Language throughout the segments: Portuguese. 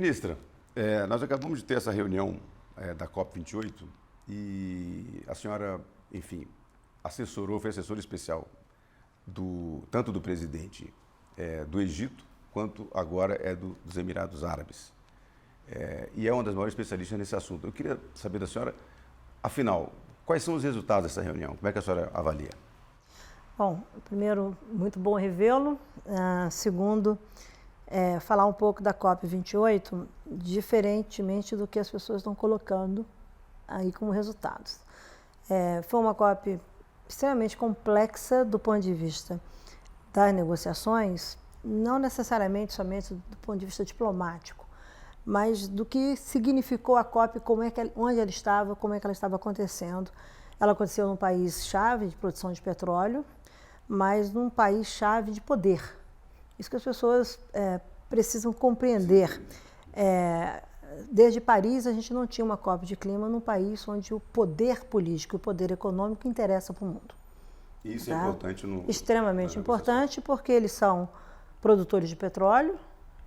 Ministra, nós acabamos de ter essa reunião da COP28 e a senhora, enfim, foi assessora especial tanto do presidente do Egito quanto agora dos Emirados Árabes. E é uma das maiores especialistas nesse assunto. Eu queria saber da senhora, afinal, quais são os resultados dessa reunião? Como é que a senhora avalia? Bom, primeiro, muito bom revê-lo. Segundo, falar um pouco da COP28, diferentemente do que as pessoas estão colocando aí como resultados. Foi uma COP extremamente complexa do ponto de vista das negociações, não necessariamente somente do ponto de vista diplomático, mas do que significou a COP, onde ela estava, como é que ela estava acontecendo. Ela aconteceu num país-chave de produção de petróleo, mas num país-chave de poder. Isso que as pessoas precisam compreender. Desde Paris, a gente não tinha uma COP de clima num país onde o poder político e o poder econômico interessa para o mundo. Isso é importante extremamente importante, porque eles são produtores de petróleo,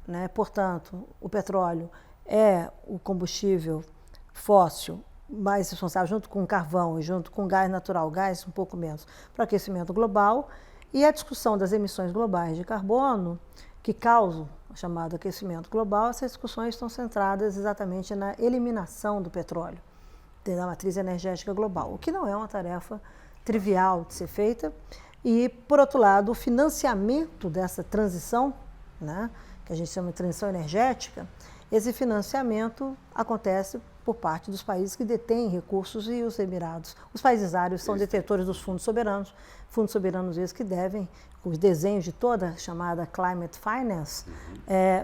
né? Portanto, o petróleo é o combustível fóssil mais responsável, junto com o carvão e junto com o gás natural, gás um pouco menos, para o aquecimento global. E a discussão das emissões globais de carbono, que causam o chamado aquecimento global, essas discussões estão centradas exatamente na eliminação do petróleo da matriz energética global, o que não é uma tarefa trivial de ser feita. E, por outro lado, o financiamento dessa transição, né, que a gente chama de transição energética, esse financiamento acontece por parte dos países que detêm recursos e os Emirados. Os países árabes são detentores dos fundos soberanos esses que devem, os desenhos de toda a chamada Climate Finance,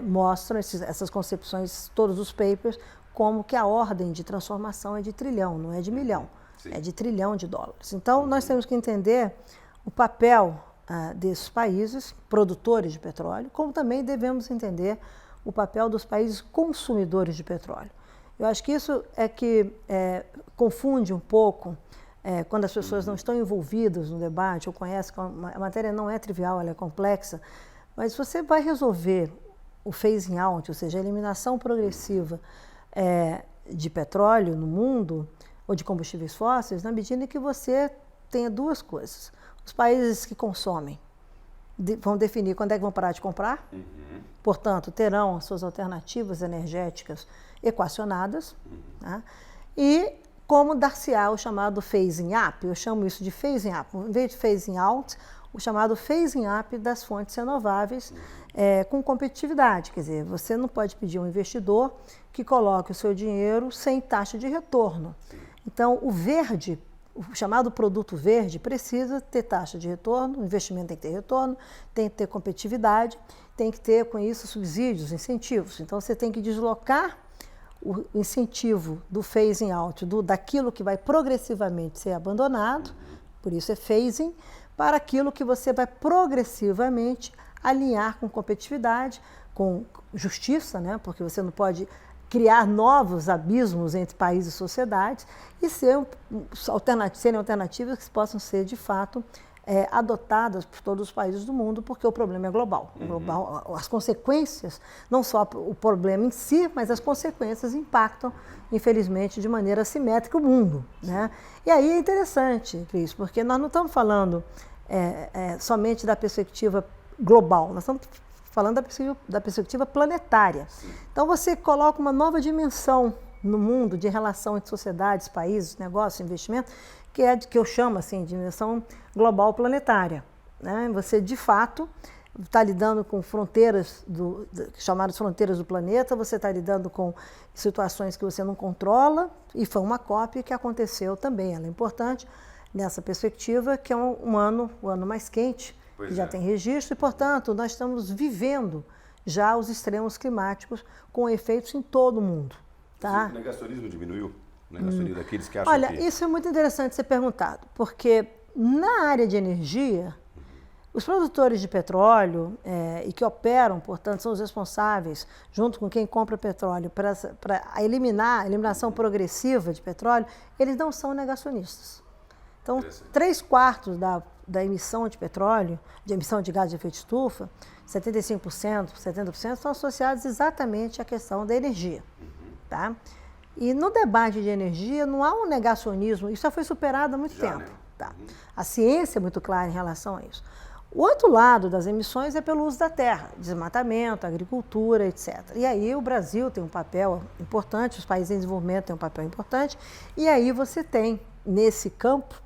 mostram essas concepções, todos os papers, como que a ordem de transformação é de trilhão, não é de milhão, é de trilhão de dólares. Então, nós temos que entender o papel desses países produtores de petróleo, como também devemos entender o papel dos países consumidores de petróleo. Eu acho que isso é que confunde um pouco quando as pessoas não estão envolvidas no debate ou conhecem que a matéria não é trivial, ela é complexa, mas você vai resolver o phasing out, ou seja, a eliminação progressiva de petróleo no mundo ou de combustíveis fósseis, na medida em que você tenha duas coisas. Os países que consomem vão definir quando é que vão parar de comprar, portanto, terão as suas alternativas energéticas equacionadas, tá? E como dar-se-á o chamado phasing up, eu chamo isso de phasing up, em vez de phasing out, o chamado phasing up das fontes renováveis com competitividade, quer dizer, você não pode pedir a um investidor que coloque o seu dinheiro sem taxa de retorno. Então, o verde, o chamado produto verde, precisa ter taxa de retorno, o investimento tem que ter retorno, tem que ter competitividade, tem que ter, com isso, subsídios, incentivos. Então, você tem que deslocar o incentivo do phasing out, daquilo que vai progressivamente ser abandonado, por isso é phasing, para aquilo que você vai progressivamente alinhar com competitividade, com justiça, né? Porque você não pode criar novos abismos entre países e sociedades e serem alternativas que possam ser, de fato, adotadas por todos os países do mundo, porque o problema é global. As consequências, não só o problema em si, mas as consequências impactam, infelizmente, de maneira assimétrica o mundo, né? E aí é interessante, Cris, porque nós não estamos falando somente da perspectiva global, nós estamos falando da perspectiva planetária. Então, você coloca uma nova dimensão no mundo de relação entre sociedades, países, negócios, investimento, que eu chamo assim, de dimensão global planetária, né? Você, de fato, está lidando com fronteiras, chamadas fronteiras do planeta, você está lidando com situações que você não controla, e foi uma COP que aconteceu também, ela é importante nessa perspectiva, que é o ano mais quente, que já tem registro, e, portanto, nós estamos vivendo já os extremos climáticos com efeitos em todo o mundo. Tá? O negacionismo diminuiu? O negacionismo daqueles que acham Olha, isso é muito interessante ser perguntado, porque na área de energia, os produtores de petróleo e que operam, portanto, são os responsáveis, junto com quem compra petróleo, para a eliminação progressiva de petróleo, eles não são negacionistas. Então, 3/4 da emissão de petróleo, de emissão de gás de efeito de estufa, 75%, 70% estão associados exatamente à questão da energia. Tá? E no debate de energia não há um negacionismo, isso já foi superado há muito tempo. Né? Tá? A ciência é muito clara em relação a isso. O outro lado das emissões é pelo uso da terra, desmatamento, agricultura, etc. E aí o Brasil tem um papel importante, os países em desenvolvimento têm um papel importante, e aí você tem, nesse campo,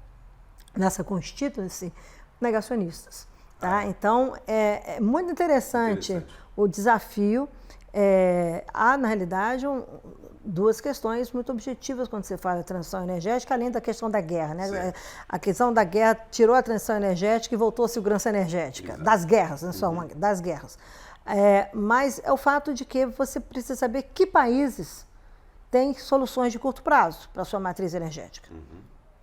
nessa constituição, negacionistas. Tá? Então, é muito interessante o desafio. Há, na realidade, duas questões muito objetivas quando você fala de transição energética, além da questão da guerra. Né? A questão da guerra tirou a transição energética e voltou a segurança energética. Exato. Das guerras, não só das guerras. Mas é o fato de que você precisa saber que países têm soluções de curto prazo para a sua matriz energética.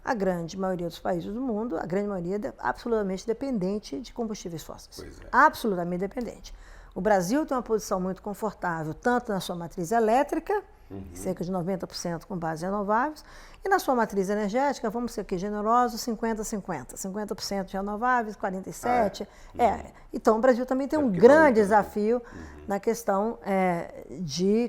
A grande maioria dos países do mundo, a grande maioria é absolutamente dependente de combustíveis fósseis. Absolutamente dependente. O Brasil tem uma posição muito confortável, tanto na sua matriz elétrica, cerca de 90% com base em renováveis, e na sua matriz energética, vamos ser aqui generosos, 50-50. 50% de renováveis, 47%. Então, o Brasil também tem um grande desafio na questão de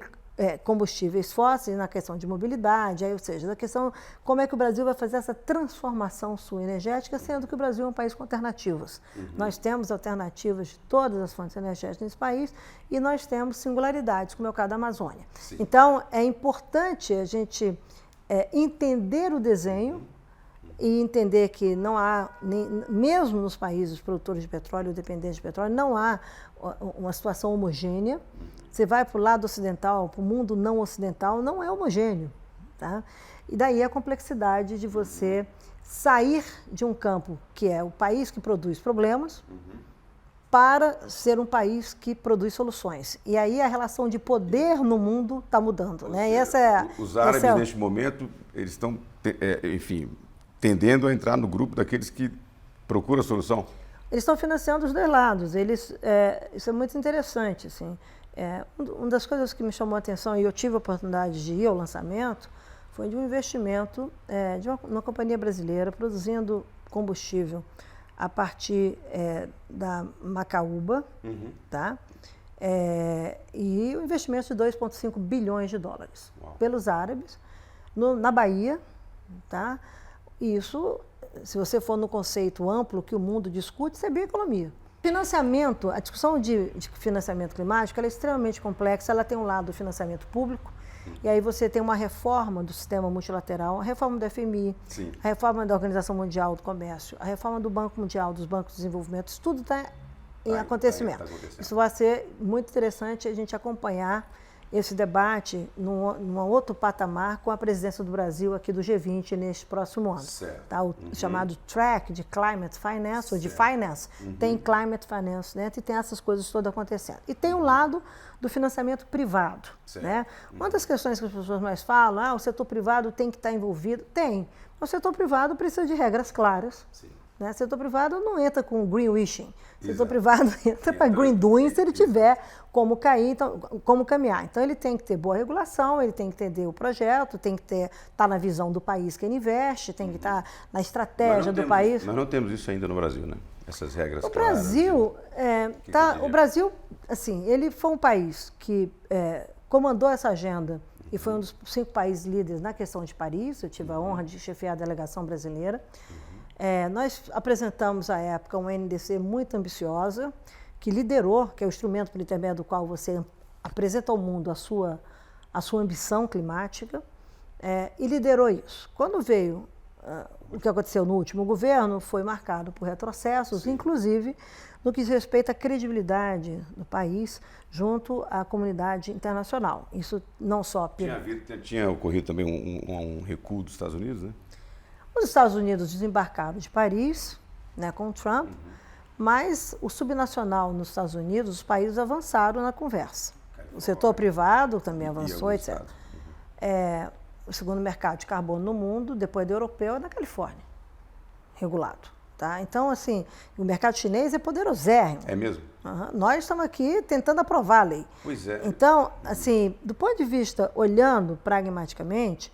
combustíveis fósseis, na questão de mobilidade, ou seja, na questão como é que o Brasil vai fazer essa transformação sua energética, sendo que o Brasil é um país com alternativas. Nós temos alternativas de todas as fontes energéticas nesse país e nós temos singularidades, como é o caso da Amazônia. Sim. Então, é importante a gente entender o desenho e entender que não há, mesmo nos países produtores de petróleo, dependentes de petróleo, não há uma situação homogênea. Você vai para o lado ocidental, para o mundo não ocidental, não é homogêneo. Tá? E daí a complexidade de você sair de um campo que é o país que produz problemas para ser um país que produz soluções. E aí a relação de poder no mundo está mudando. Né? Os árabes, neste momento, eles estão, enfim, tendendo a entrar no grupo daqueles que procuram a solução? Eles estão financiando os dois lados. Isso é muito interessante. Assim. Uma das coisas que me chamou a atenção, e eu tive a oportunidade de ir ao lançamento, foi de um investimento de uma companhia brasileira produzindo combustível a partir da macaúba, tá? E o investimento de 2,5 bilhões de dólares pelos árabes, na Bahia. Tá? Isso, se você for no conceito amplo que o mundo discute, isso é bioeconomia. Financiamento, a discussão de financiamento climático ela é extremamente complexa, ela tem um lado do financiamento público, e aí você tem uma reforma do sistema multilateral, a reforma do FMI, Sim. a reforma da Organização Mundial do Comércio, a reforma do Banco Mundial, dos bancos de desenvolvimento, isso tudo está em acontecimento. Isso vai ser muito interessante a gente acompanhar esse debate num outro patamar com a presidência do Brasil aqui do G20 neste próximo ano. Tá? O chamado track de Climate Finance, ou de Finance, tem Climate Finance, né? E tem essas coisas todas acontecendo. E tem o lado do financiamento privado. Né? Uma das questões que as pessoas mais falam, o setor privado tem que estar envolvido. Tem. O setor privado precisa de regras claras. Sim. Né? O setor privado não entra com greenwashing. O setor privado entra para green doing se ele tiver como caminhar. Então, ele tem que ter boa regulação, ele tem que entender o projeto, tem que estar na visão do país que ele investe, tem que estar na estratégia do país. Nós não temos isso ainda no Brasil, né? Essas regras claras. O Brasil, assim, ele foi um país que comandou essa agenda e foi um dos 5 países líderes na questão de Paris. Eu tive a honra de chefiar a delegação brasileira. Nós apresentamos à época uma NDC muito ambiciosa, que liderou, que é o instrumento por intermédio do qual você apresenta ao mundo a sua ambição climática, e liderou isso. Quando veio o que aconteceu no último governo, foi marcado por retrocessos, Sim. inclusive no que diz respeito à credibilidade do país junto à comunidade internacional. Isso não só... Tinha ocorrido também um recuo dos Estados Unidos, né? Os Estados Unidos desembarcaram de Paris, né, com o Trump, mas o subnacional nos Estados Unidos, os países avançaram na conversa. O setor privado também avançou, etc. O segundo mercado de carbono no mundo, depois do europeu, é na Califórnia, regulado. Tá? Então, assim, o mercado chinês é poderosérrimo. É mesmo? Nós estamos aqui tentando aprovar a lei. Pois é. Então, assim, do ponto de vista, olhando pragmaticamente,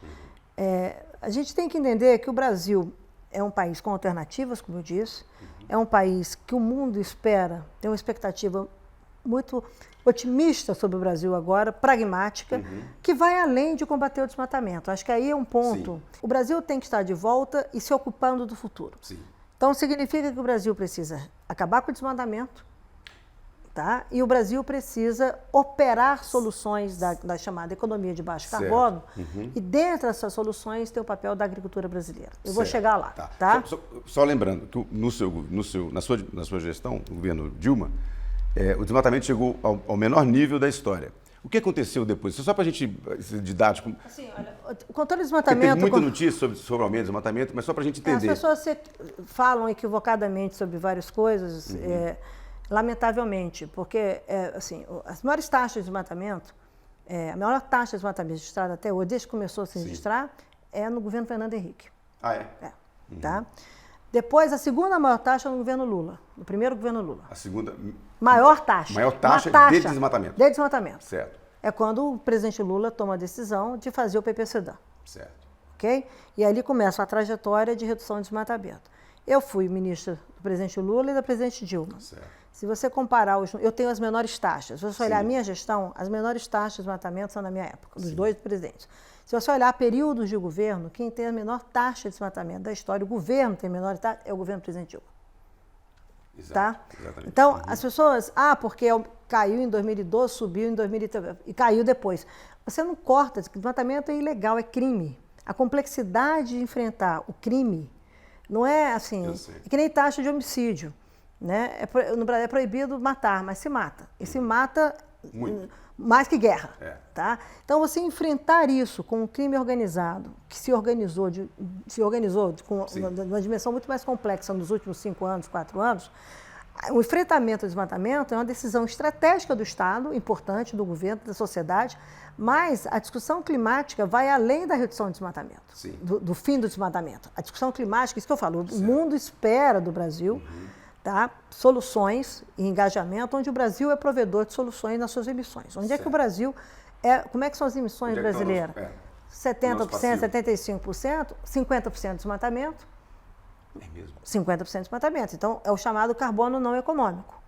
a gente tem que entender que o Brasil é um país com alternativas, como eu disse, é um país que o mundo espera, tem uma expectativa muito otimista sobre o Brasil agora, pragmática, que vai além de combater o desmatamento. Acho que aí é um ponto. Sim. O Brasil tem que estar de volta e se ocupando do futuro. Sim. Então, significa que o Brasil precisa acabar com o desmatamento, tá? E o Brasil precisa operar soluções da chamada economia de baixo carbono, e dentro dessas soluções tem o papel da agricultura brasileira. Eu vou chegar lá. Tá? Só lembrando que na sua gestão, no governo Dilma, o desmatamento chegou ao menor nível da história. O que aconteceu depois? Só para a gente ser didático. Assim, olha, o controle do desmatamento... Teve muita notícia sobre o aumento do desmatamento, mas só para a gente entender. As pessoas falam equivocadamente sobre várias coisas, lamentavelmente, porque assim, as maiores taxas de desmatamento, a maior taxa de desmatamento registrada até hoje, desde que começou a se registrar, é no governo Fernando Henrique. Ah, é? Tá? Depois, a segunda maior taxa é no governo Lula, no primeiro governo Lula. A segunda... Maior taxa. Maior taxa de desmatamento. De desmatamento. Certo. É quando o presidente Lula toma a decisão de fazer o PPCDAN. Certo. Ok? E ali começa a trajetória de redução de desmatamento. Eu fui ministra do presidente Lula e da presidente Dilma. Certo. Se você comparar, eu tenho as menores taxas. Se você olhar a minha gestão, as menores taxas de desmatamento são da minha época, dos dois presidentes. Se você olhar períodos de governo, quem tem a menor taxa de desmatamento da história, o governo tem a menor taxa, é o governo do presidente Dilma. Exato, tá? Exatamente. Então, as pessoas, porque caiu em 2012, subiu em 2013 e caiu depois. Você não corta, desmatamento é ilegal, é crime. A complexidade de enfrentar o crime não é assim, é que nem taxa de homicídio. Né? No Brasil é proibido matar, mas se mata. E se mata mais que guerra. Tá? Então, você enfrentar isso com um crime organizado, que se organizou com uma dimensão muito mais complexa nos últimos 5 anos, 4 anos, o enfrentamento ao desmatamento é uma decisão estratégica do Estado, importante, do governo, da sociedade, mas a discussão climática vai além da redução do desmatamento, do fim do desmatamento. A discussão climática, isso que eu falo, o mundo espera do Brasil tá? Soluções e engajamento, onde o Brasil é provedor de soluções nas suas emissões. Onde é que o Brasil como é que são as emissões brasileiras? 70%, 75%, 50% de desmatamento. É mesmo? 50% de desmatamento. Então, é o chamado carbono não econômico.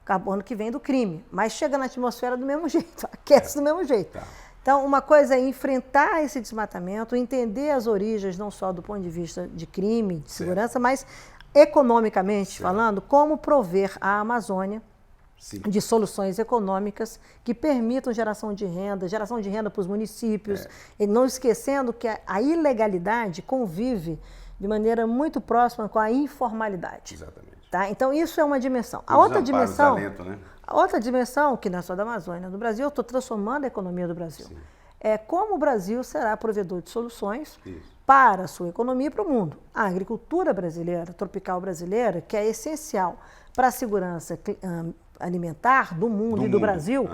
Carbono que vem do crime, mas chega na atmosfera do mesmo jeito, aquece do mesmo jeito. Tá. Então, uma coisa é enfrentar esse desmatamento, entender as origens, não só do ponto de vista de crime, de segurança, mas economicamente falando, como prover à Amazônia de soluções econômicas que permitam geração de renda para os municípios, e não esquecendo que a ilegalidade convive de maneira muito próxima com a informalidade. Exatamente. Tá? Então, isso é uma dimensão. A outra dimensão, que não é só da Amazônia, do Brasil, eu estou transformando a economia do Brasil. É como o Brasil será provedor de soluções para a sua economia e para o mundo. A agricultura brasileira, tropical brasileira, que é essencial para a segurança alimentar do mundo e do Brasil,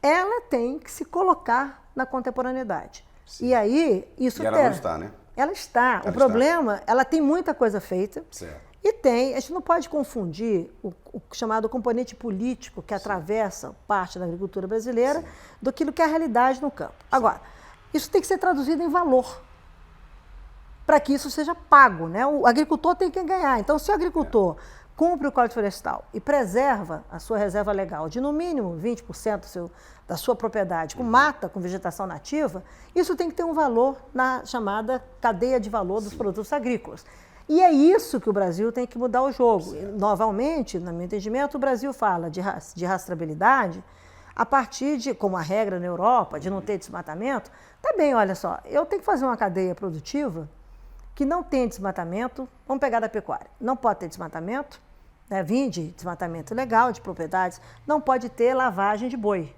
ela tem que se colocar na contemporaneidade. E aí, isso ela não está, né? Ela está. O problema, ela tem muita coisa feita. E a gente não pode confundir o chamado componente político que atravessa parte da agricultura brasileira do que é a realidade no campo. Agora, isso tem que ser traduzido em valor para que isso seja pago, né? O agricultor tem que ganhar. Então, se o agricultor cumpre o Código Florestal e preserva a sua reserva legal de no mínimo 20% da sua propriedade com mata, com vegetação nativa, isso tem que ter um valor na chamada cadeia de valor dos produtos agrícolas. E é isso que o Brasil tem que mudar o jogo. Novamente, no meu entendimento, o Brasil fala de rastreabilidade a partir de, como a regra na Europa, de não ter desmatamento. Tá bem, olha só, eu tenho que fazer uma cadeia produtiva que não tem desmatamento. Vamos pegar da pecuária. Não pode ter desmatamento, né? Vinde desmatamento ilegal de propriedades, não pode ter lavagem de boi.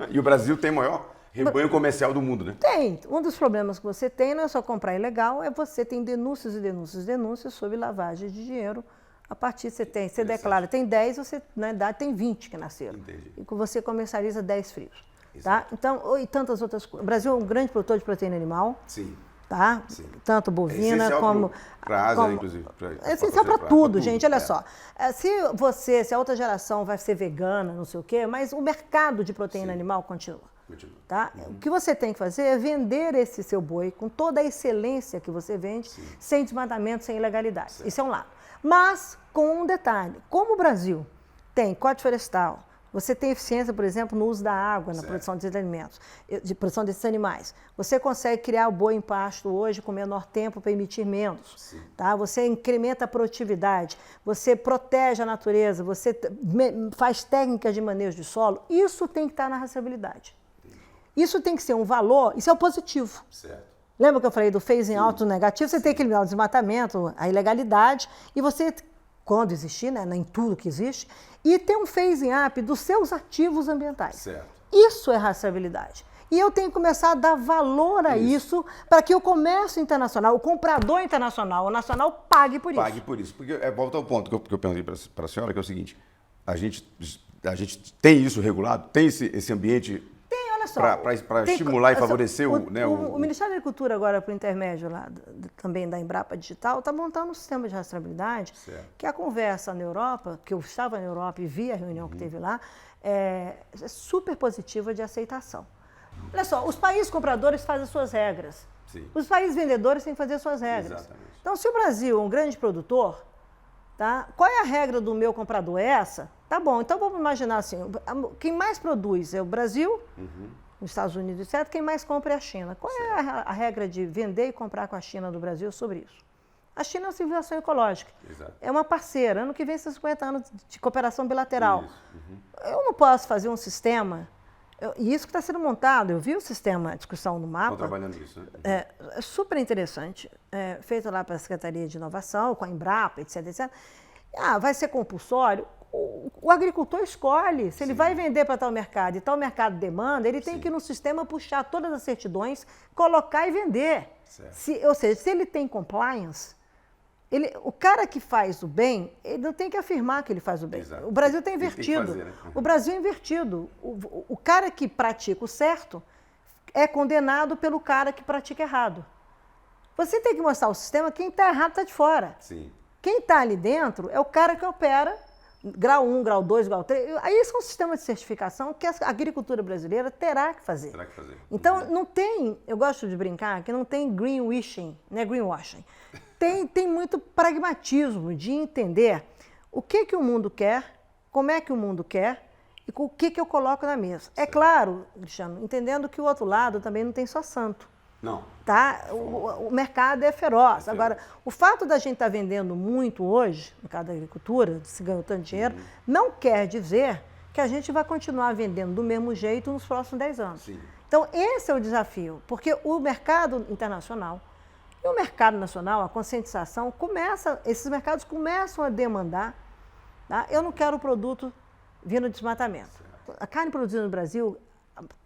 E o Brasil tem o maior rebanho comercial do mundo, né? Tem. Um dos problemas que você tem não é só comprar ilegal, é você tem denúncias e denúncias e denúncias sobre lavagem de dinheiro. A partir você declara, tem 10, você na verdade tem 20 que nasceram. Entendi. E você comercializa 10 frios. Tá? Então, e tantas outras coisas. O Brasil é um grande produtor de proteína animal. Sim. Tá? Tanto bovina como... Para a Ásia, inclusive. É essencial para tudo, gente. Olha só. Se a outra geração vai ser vegana, não sei o quê, mas o mercado de proteína animal continua. Tá? O que você tem que fazer é vender esse seu boi com toda a excelência que você vende, sem desmatamento, sem ilegalidade. Isso é um lado. Mas, com um detalhe, como o Brasil tem Código Florestal, Você tem eficiência, por exemplo, no uso da água, na produção desses alimentos, de produção desses animais. Você consegue criar o boi em pasto hoje com menor tempo para emitir menos. Tá? Você incrementa a produtividade, você protege a natureza, você faz técnicas de manejo de solo. Isso tem que estar na rastreabilidade. Isso tem que ser um valor, isso é o positivo. Certo. Lembra que eu falei do phasing out do negativo? Você tem que eliminar o desmatamento, a ilegalidade, e você, quando existir, né, em tudo que existe, e ter um phasing up dos seus ativos ambientais. Certo. Isso é rastreabilidade. E eu tenho que começar a dar valor a isso para que o comércio internacional, o comprador internacional, o nacional, pague por isso. Pague por isso. Porque volta ao ponto que eu perguntei para a senhora, que é o seguinte, a gente tem isso regulado? Tem esse ambiente para estimular e favorecer o Ministério da Agricultura, agora, por intermédio lá, também da Embrapa Digital, está montando um sistema de rastreabilidade, que a conversa na Europa, que eu estava na Europa e vi a reunião que teve lá, é super positiva de aceitação. Olha só, os países compradores fazem as suas regras. Sim. Os países vendedores têm que fazer as suas regras. Exatamente. Então, se o Brasil é um grande produtor, tá? Qual é a regra do meu comprador? É essa? Tá bom, então vamos imaginar assim, quem mais produz é o Brasil, os Estados Unidos, etc. Quem mais compra é a China. Qual é a regra de vender e comprar com a China do Brasil sobre isso? A China é uma civilização ecológica. Exato. É uma parceira. Ano que vem são 50 anos de cooperação bilateral. Eu não posso fazer um sistema, e isso que está sendo montado, eu vi o sistema, a discussão no mapa. Estão trabalhando nisso, né? É super interessante, feito lá para a Secretaria de Inovação, com a Embrapa, etc, etc. Vai ser compulsório? O agricultor escolhe se ele vai vender para tal mercado e tal mercado demanda, ele tem que ir no sistema puxar todas as certidões, colocar e vender. Ou seja, se ele tem compliance, o cara que faz o bem, ele não tem que afirmar que ele faz o bem. Exato. O Brasil está invertido. Fazer, né? O Brasil é invertido. O cara que pratica o certo é condenado pelo cara que pratica errado. Você tem que mostrar ao sistema quem está errado está de fora. Sim. Quem está ali dentro é o cara que opera grau 1, grau 2, grau 3. Aí isso é um sistema de certificação que a agricultura brasileira terá que fazer. Terá que fazer. Então, não tem, eu gosto de brincar, que não tem greenwashing, né, greenwashing. Tem muito pragmatismo de entender o que o mundo quer, como é que o mundo quer e o que eu coloco na mesa. É claro, Cristiano, entendendo que o outro lado também não tem só santo. Não. Tá? O mercado é feroz. Agora, o fato da gente estar vendendo muito hoje, no caso da agricultura, se ganhou tanto dinheiro, não quer dizer que a gente vai continuar vendendo do mesmo jeito nos próximos 10 anos. Sim. Então, esse é o desafio, porque o mercado internacional e o mercado nacional, a conscientização, esses mercados começam a demandar, tá? Eu não quero produto vindo de desmatamento. A carne produzida no Brasil,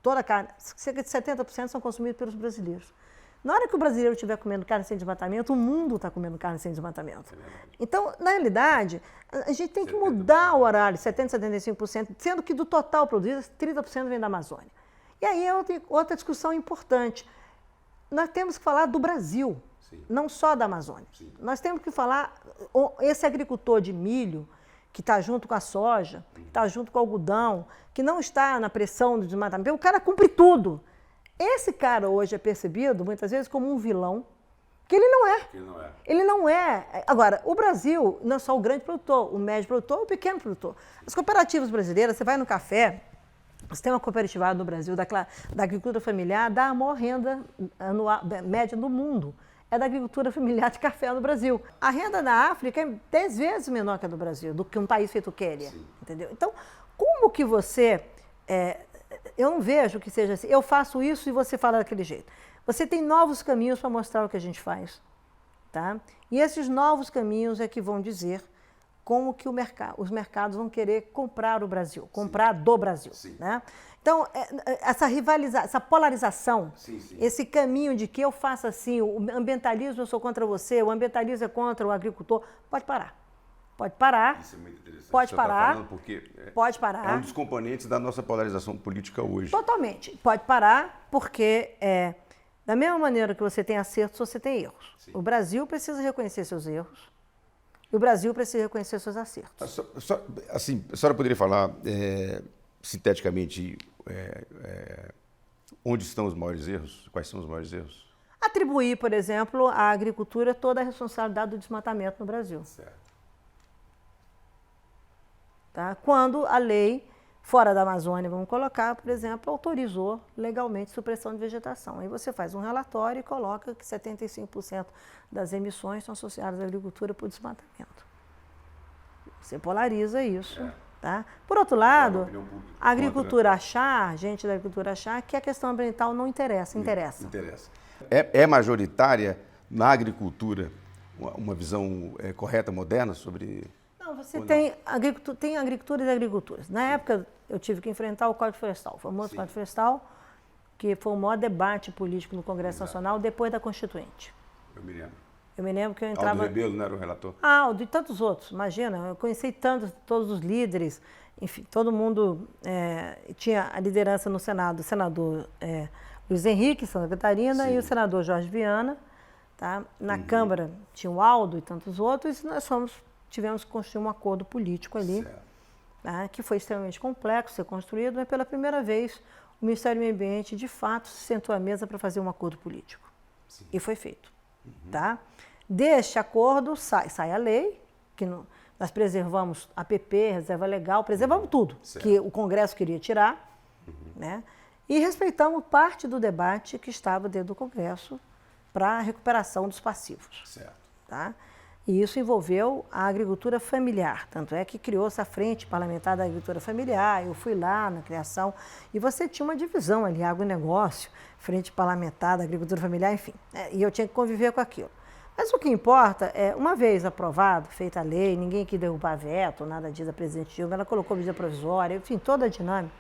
toda a carne, cerca de 70% são consumidos pelos brasileiros. Na hora que o brasileiro estiver comendo carne sem desmatamento, o mundo está comendo carne sem desmatamento. Então, na realidade, a gente tem que mudar o horário, 70%, 75%, sendo que do total produzido, 30% vem da Amazônia. E aí é outra discussão importante. Nós temos que falar do Brasil, não só da Amazônia. Nós temos que falar, esse agricultor de milho, que está junto com a soja, que está junto com o algodão, que não está na pressão do desmatamento, o cara cumpre tudo. Esse cara hoje é percebido, muitas vezes, como um vilão, que ele não é. Ele não é. Agora, o Brasil não é só o grande produtor, o médio produtor, o pequeno produtor. As cooperativas brasileiras, você vai no café, você tem uma cooperativa no Brasil da agricultura familiar, dá a maior renda anual, média do mundo. É da agricultura familiar de café no Brasil. A renda na África é 10 vezes menor que a do Brasil, do que um país feito Quênia. Entendeu? Então, como que você... eu não vejo que seja assim, eu faço isso e você fala daquele jeito. Você tem novos caminhos para mostrar o que a gente faz. Tá? E esses novos caminhos é que vão dizer como que os mercados vão querer comprar o Brasil, comprar do Brasil. Né? Então, essa polarização, esse caminho de que eu faço assim, o ambientalismo eu sou contra você, o ambientalismo é contra o agricultor, pode parar. Pode parar. Isso é muito interessante. Pode parar. Pode parar. É um dos componentes da nossa polarização política hoje. Totalmente. Pode parar, porque da mesma maneira que você tem acertos, você tem erros. O Brasil precisa reconhecer seus erros. E o Brasil precisa reconhecer seus acertos. Assim, a senhora poderia falar sinteticamente onde estão os maiores erros? Quais são os maiores erros? Atribuir, por exemplo, à agricultura toda a responsabilidade do desmatamento no Brasil. Certo. Tá? Quando a lei fora da Amazônia, vamos colocar, por exemplo, autorizou legalmente supressão de vegetação. Aí você faz um relatório e coloca que 75% das emissões são associadas à agricultura por desmatamento. Você polariza isso. Tá? Por outro lado, a agricultura achar, gente da agricultura achar que a questão ambiental não interessa. Interessa. É majoritária na agricultura uma visão correta, moderna sobre... Não, você tem agricultura e agriculturas. Na época, eu tive que enfrentar o Código Florestal, o famoso Código Florestal, que foi o maior debate político no Congresso Nacional depois da Constituinte. Eu me lembro. Eu me lembro que eu entrava... Aldo Rebelo não era o relator? De tantos outros, imagina. Eu conheci todos os líderes, enfim, todo mundo tinha a liderança no Senado, o senador Luiz Henrique, Santa Catarina, e o senador Jorge Viana. Tá? Na Câmara tinha o Aldo e tantos outros, e nós tivemos que construir um acordo político ali, tá? Que foi extremamente complexo ser construído, mas pela primeira vez o Ministério do Meio Ambiente, de fato, se sentou à mesa para fazer um acordo político. E foi feito. Tá? Deste acordo sai a lei, que nós preservamos a APP, reserva legal, preservamos tudo que o Congresso queria tirar, né? E respeitamos parte do debate que estava dentro do Congresso para a recuperação dos passivos. Tá? E isso envolveu a agricultura familiar, tanto é que criou-se a Frente Parlamentar da Agricultura Familiar, eu fui lá na criação, e você tinha uma divisão ali, agronegócio, Frente Parlamentar da Agricultura Familiar, enfim, e eu tinha que conviver com aquilo. Mas o que importa é, uma vez aprovado, feita a lei, ninguém quis derrubar veto, nada disso, a presidente Dilma, ela colocou medida provisória, enfim, toda a dinâmica.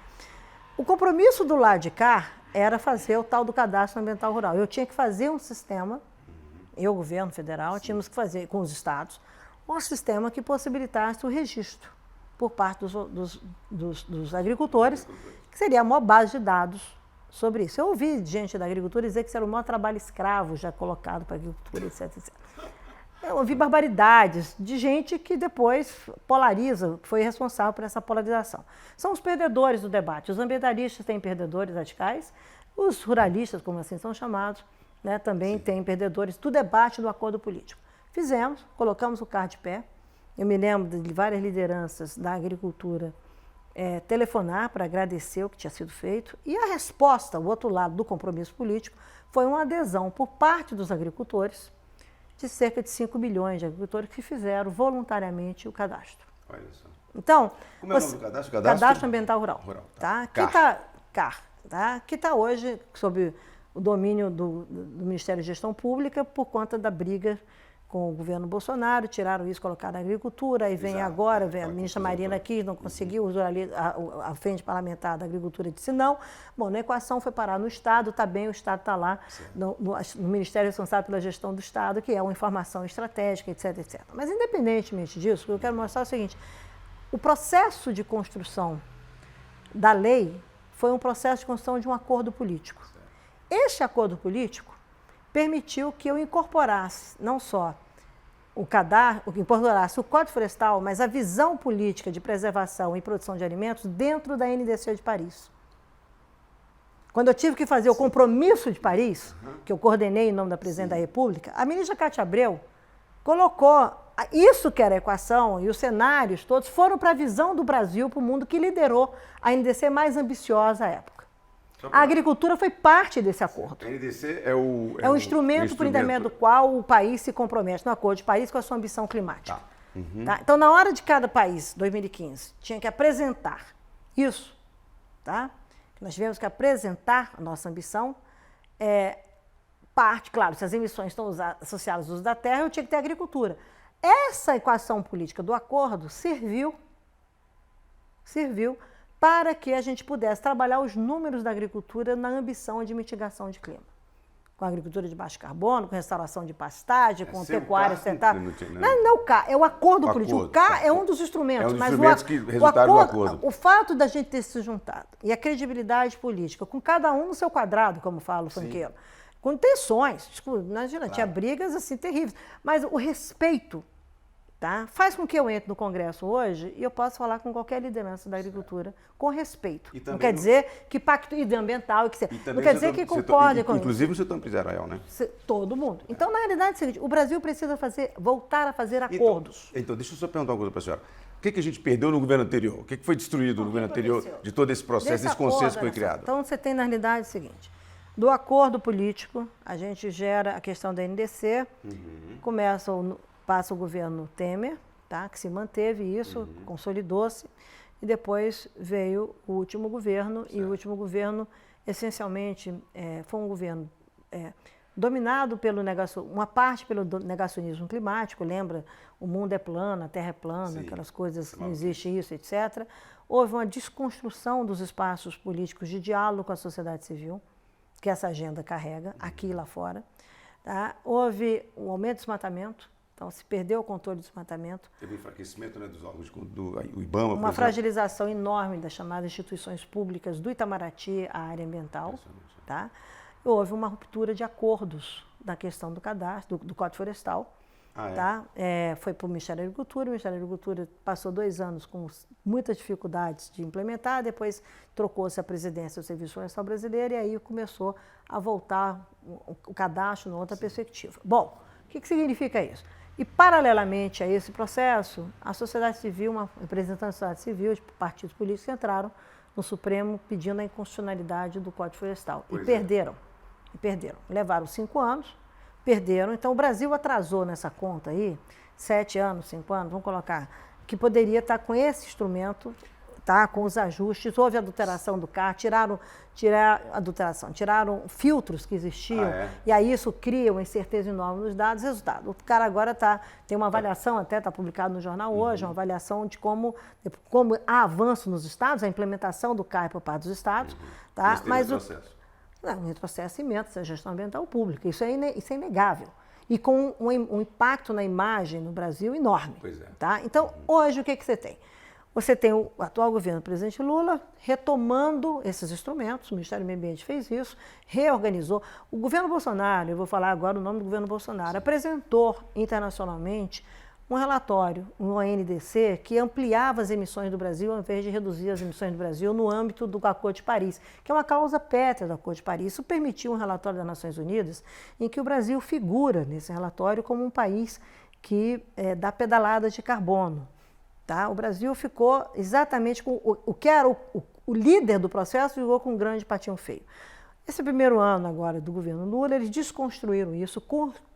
O compromisso do lado de cá era fazer o tal do cadastro ambiental rural. Eu tinha que fazer um sistema, eu, governo federal, tínhamos que fazer com os estados, um sistema que possibilitasse o registro por parte dos agricultores, que seria a maior base de dados sobre isso. Eu ouvi gente da agricultura dizer que isso era o maior trabalho escravo já colocado para a agricultura, etc, etc. Eu ouvi barbaridades de gente que depois polariza, foi responsável por essa polarização. São os perdedores do debate. Os ambientalistas têm perdedores radicais, os ruralistas, como assim são chamados, né, também têm perdedores do debate do acordo político. Fizemos, colocamos o carro de pé. Eu me lembro de várias lideranças da agricultura telefonar para agradecer o que tinha sido feito. E a resposta, o outro lado do compromisso político, foi uma adesão por parte dos agricultores, de cerca de 5 milhões de agricultores que fizeram voluntariamente o cadastro. Olha só. Então, como é o nome do cadastro? Cadastro Ambiental Rural. Tá? Que está hoje sob o domínio do Ministério da Gestão Pública por conta da briga com o governo Bolsonaro, tiraram isso, colocaram na agricultura, aí vem agora, vem a ministra Marina aqui, não conseguiu, a Frente Parlamentar da Agricultura disse não. Bom, na equação foi parar no Estado, está bem, o Estado está lá, no Ministério responsável pela gestão do Estado, que é uma informação estratégica, etc, etc. Mas, independentemente disso, eu quero mostrar o seguinte, o processo de construção da lei foi um processo de construção de um acordo político. Este acordo político permitiu que eu incorporasse não só incorporasse o Código Florestal, mas a visão política de preservação e produção de alimentos dentro da NDC de Paris. Quando eu tive que fazer o compromisso de Paris, que eu coordenei em nome da Presidente da República, a ministra Cátia Abreu colocou isso que era a equação e os cenários todos foram para a visão do Brasil, para o mundo que liderou a NDC mais ambiciosa à época. A agricultura foi parte desse acordo. A NDC é o instrumento por intermédio do qual o país se compromete no Acordo de Paris com a sua ambição climática. Tá? Então, na hora de cada país, 2015, tinha que apresentar isso. Tá? Nós tivemos que apresentar a nossa ambição. Claro, se as emissões estão associadas ao uso da terra, eu tinha que ter agricultura. Essa equação política do acordo serviu para que a gente pudesse trabalhar os números da agricultura na ambição de mitigação de clima. Com a agricultura de baixo carbono, com restauração de pastagem, com pecuária sustentável. Não o K, é o acordo político. O K é um dos instrumentos. É um dos instrumentos que resultaram do acordo. O fato da gente ter se juntado e a credibilidade política, com cada um no seu quadrado, como fala o funkeiro, com tensões, imagina, tinha brigas assim terríveis, mas o respeito, tá? Faz com que eu entre no Congresso hoje e eu possa falar com qualquer liderança da agricultura com respeito. Não quer dizer que pacto ambiental, não quer dizer que concorde com isso. Inclusive no setor empresarial, né? Todo mundo. Então, na realidade, é o seguinte, o Brasil precisa voltar a fazer acordos. Então, deixa eu só perguntar uma coisa para a senhora. O que a gente perdeu no governo anterior? O que foi destruído no governo anterior de todo esse processo, desse consenso que foi criado? Então, você tem, na realidade, o seguinte. Do acordo político, a gente gera a questão da NDC, passa o governo Temer, tá, que se manteve isso, consolidou-se, e depois veio o último governo, certo. E o último governo, essencialmente, foi um governo dominado pelo uma parte pelo negacionismo climático, lembra? O mundo é plano, a terra é plana, sim, aquelas coisas, não existe isso, etc. Houve uma desconstrução dos espaços políticos de diálogo com a sociedade civil, que essa agenda carrega, aqui e lá fora. Tá? Houve um aumento do desmatamento, então se perdeu o controle do desmatamento. Teve um enfraquecimento, né, dos órgãos do IBAMA, uma fragilização enorme das chamadas instituições públicas do Itamaraty, a área ambiental. Tá? Houve uma ruptura de acordos na questão do cadastro, do Código Florestal. Tá? Foi para o Ministério da Agricultura. O Ministério da Agricultura passou 2 anos com muitas dificuldades de implementar, depois trocou-se a presidência do Serviço Florestal Brasileiro e aí começou a voltar o cadastro numa outra perspectiva. Bom, o que significa isso? E, paralelamente a esse processo, a sociedade civil, representantes da sociedade civil, de partidos políticos, entraram no Supremo pedindo a inconstitucionalidade do Código Florestal. E perderam. Levaram 5 anos. Perderam, então o Brasil atrasou nessa conta aí, 7 anos, 5 anos, vamos colocar, que poderia estar com esse instrumento, tá, com os ajustes. Houve adulteração do CAR, tiraram filtros que existiam, e aí isso cria uma incerteza enorme nos dados. Resultado, o cara agora tem uma avaliação, até está publicado no jornal hoje, uma avaliação de como há avanço nos estados, a implementação do CAR por parte dos estados, tá? Mas um retrocesso imenso da gestão ambiental pública, isso é inegável. E com um impacto na imagem no Brasil enorme. Pois é. Tá? Então, hoje, o que você tem? Você tem o atual governo do presidente Lula retomando esses instrumentos, o Ministério do Meio Ambiente fez isso, reorganizou. O governo Bolsonaro, eu vou falar agora o nome do governo Bolsonaro, apresentou internacionalmente um relatório, um ANDC, que ampliava as emissões do Brasil ao invés de reduzir as emissões do Brasil no âmbito do Acordo de Paris, que é uma causa pétrea do Acordo de Paris. Isso permitiu um relatório das Nações Unidas em que o Brasil figura nesse relatório como um país que dá pedaladas de carbono. Tá? O Brasil ficou exatamente com o que era o líder do processo, ficou com um grande patinho feio. Esse primeiro ano agora do governo Lula, eles desconstruíram isso,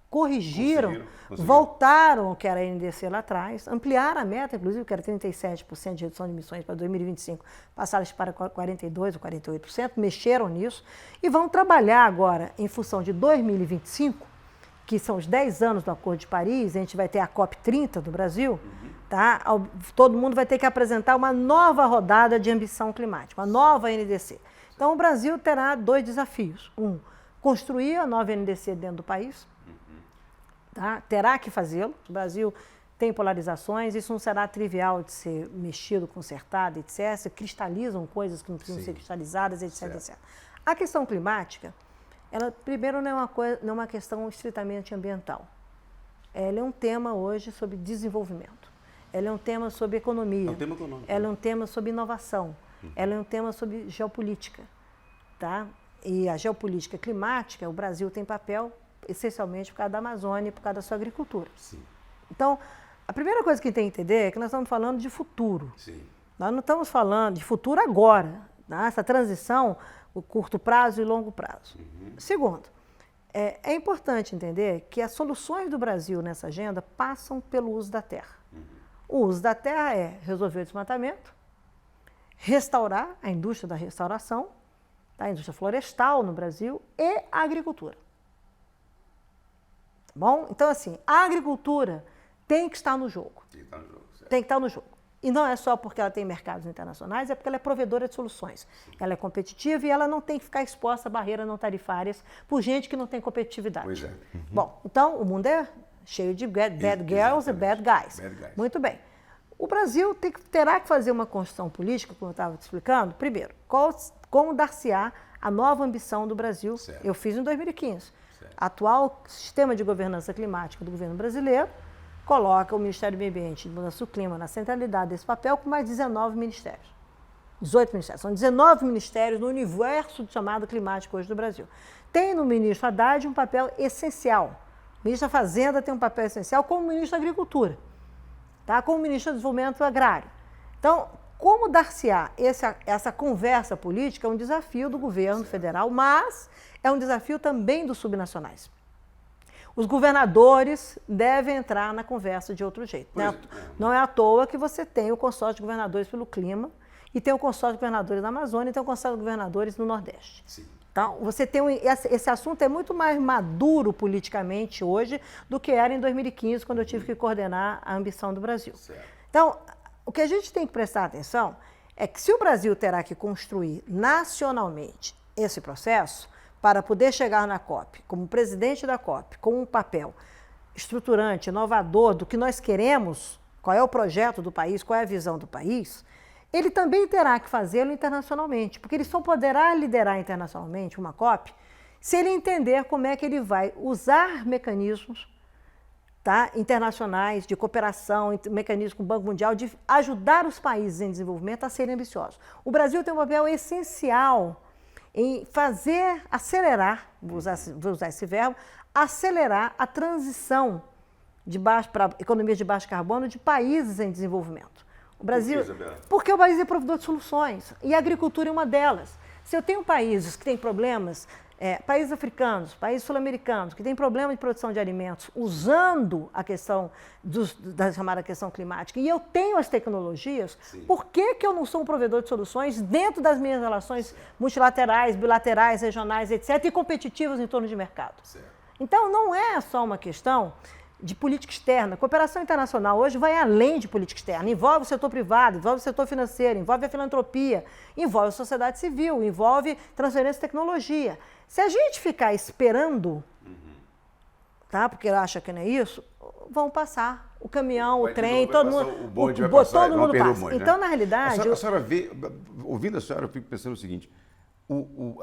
corrigiram, voltaram ao que era a NDC lá atrás, ampliaram a meta, inclusive, que era 37% de redução de emissões para 2025, passaram para 42% ou 48%, mexeram nisso e vão trabalhar agora em função de 2025, que são os 10 anos do Acordo de Paris, a gente vai ter a COP30 do Brasil, tá? Todo mundo vai ter que apresentar uma nova rodada de ambição climática, uma nova NDC. Então, o Brasil terá 2 desafios. Construir a nova NDC dentro do país, tá? Terá que fazê-lo. O Brasil tem polarizações, isso não será trivial de ser mexido, consertado, etc. Se cristalizam coisas que não precisam ser cristalizadas, etc, etc. A questão climática, ela, primeiro, não é uma questão estritamente ambiental. Ela é um tema hoje sobre desenvolvimento. Ela é um tema sobre economia. É um tema econômico. Ela é um tema sobre inovação. Ela é um tema sobre geopolítica. Tá? E a geopolítica climática, o Brasil tem papel essencialmente por causa da Amazônia e por causa da sua agricultura. Sim. Então, a primeira coisa que tem que entender é que nós estamos falando de futuro. Sim. Nós não estamos falando de futuro agora. Tá? Essa transição, o curto prazo e longo prazo. Segundo, é importante entender que as soluções do Brasil nessa agenda passam pelo uso da terra. O uso da terra é resolver o desmatamento, restaurar a indústria da restauração, tá? A indústria florestal no Brasil e a agricultura. Tá bom? Então, assim, a agricultura tem que estar no jogo. Tem que estar no jogo. E não é só porque ela tem mercados internacionais, é porque ela é provedora de soluções. Ela é competitiva e ela não tem que ficar exposta a barreiras não tarifárias por gente que não tem competitividade. Pois é. Bom, então o mundo é cheio de bad girls e bad guys. Muito bem. O Brasil terá que fazer uma construção política, como eu estava te explicando. Primeiro, como dar-se-á a nova ambição do Brasil. Certo. Eu fiz em 2015. Atual sistema de governança climática do governo brasileiro coloca o Ministério do Meio Ambiente e Mudança do Clima na centralidade desse papel com mais 19 ministérios. 18 ministérios. São 19 ministérios no universo chamado climático hoje do Brasil. Tem no ministro Haddad um papel essencial. O ministro da Fazenda tem um papel essencial como ministro da Agricultura. tá? Com o ministro do Desenvolvimento Agrário. Então, como dar-se-á essa conversa política é um desafio do governo federal, mas é um desafio também dos subnacionais. Os governadores devem entrar na conversa de outro jeito. Né? Não é à toa que você tem o consórcio de governadores pelo clima, e tem o consórcio de governadores da Amazônia, e tem o consórcio de governadores no Nordeste. Sim. Então, você tem esse assunto é muito mais maduro politicamente hoje do que era em 2015, quando eu tive que coordenar a ambição do Brasil. Certo. Então, o que a gente tem que prestar atenção é que se o Brasil terá que construir nacionalmente esse processo, para poder chegar na COP, como presidente da COP, com um papel estruturante, inovador do que nós queremos, qual é o projeto do país, qual é a visão do país, ele também terá que fazê-lo internacionalmente, porque ele só poderá liderar internacionalmente uma COP se ele entender como é que ele vai usar mecanismos, tá, internacionais de cooperação, mecanismos com o Banco Mundial, de ajudar os países em desenvolvimento a serem ambiciosos. O Brasil tem um papel essencial em acelerar, vou usar esse verbo, acelerar a transição para economias de baixo carbono de países em desenvolvimento. O Brasil, por quê, Isabela? Porque o país é provedor de soluções e a agricultura é uma delas. Se eu tenho países que têm problemas, países africanos, países sul-americanos, que têm problema de produção de alimentos, usando a questão da chamada questão climática, e eu tenho as tecnologias, sim, por que eu não sou um provedor de soluções dentro das minhas relações multilaterais, bilaterais, regionais, etc., e competitivas em torno de mercado? Certo. Então, não é só uma questão de política externa. Cooperação internacional hoje vai além de política externa, envolve o setor privado, envolve o setor financeiro, envolve a filantropia, envolve a sociedade civil, envolve transferência de tecnologia. Se a gente ficar esperando, tá, porque acha que não é isso, vão passar o caminhão, o trem, todo mundo, o bonde vai passar, todo mundo passa. Bonde, né? Então, na realidade... A senhora vê, ouvindo a senhora, eu fico pensando o seguinte,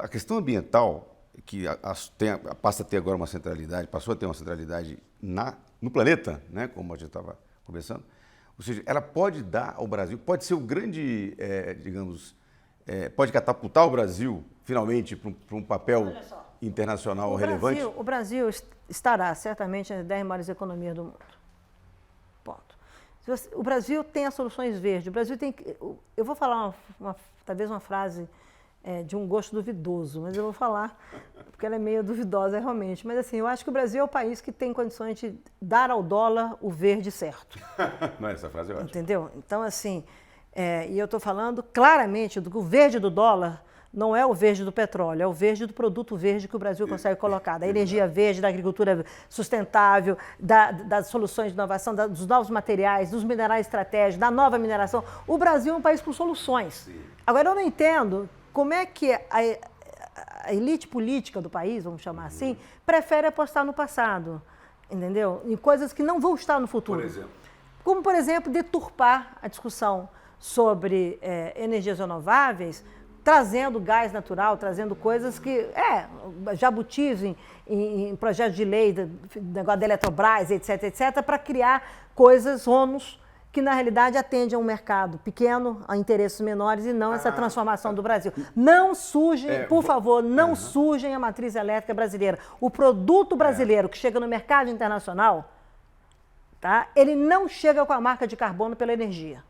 a questão ambiental, que passa a ter agora uma centralidade, passou a ter uma centralidade no planeta, né, como a gente estava conversando, ou seja, ela pode dar ao Brasil, pode ser o grande, pode catapultar o Brasil, finalmente, para um papel internacional relevante? O Brasil estará certamente nas 10 maiores economias do mundo. Ponto. O Brasil tem as soluções verdes, o Brasil tem... Eu vou falar talvez uma frase de um gosto duvidoso, mas eu vou falar, porque ela é meio duvidosa realmente. Mas assim, eu acho que o Brasil é o país que tem condições de dar ao dólar o verde certo. Não, essa frase é ótima. Entendeu? Então, assim, e eu estou falando claramente do que o verde do dólar não é o verde do petróleo, é o verde do produto verde que o Brasil consegue colocar, da energia verde, da agricultura sustentável, das soluções de inovação, dos novos materiais, dos minerais estratégicos, da nova mineração. O Brasil é um país com soluções. Sim. Agora, eu não entendo como é que a elite política do país, vamos chamar assim, prefere apostar no passado, entendeu? Em coisas que não vão estar no futuro. Por exemplo? Como, por exemplo, deturpar a discussão sobre energias renováveis, trazendo gás natural, trazendo coisas que, jabutis em projetos de lei, negócio da Eletrobras, etc., para criar coisas, ônus, que na realidade atende a um mercado pequeno, a interesses menores e não essa transformação do Brasil. Não sujem, por favor, não sujem a matriz elétrica brasileira. O produto brasileiro que chega no mercado internacional, tá, ele não chega com a marca de carbono pela energia.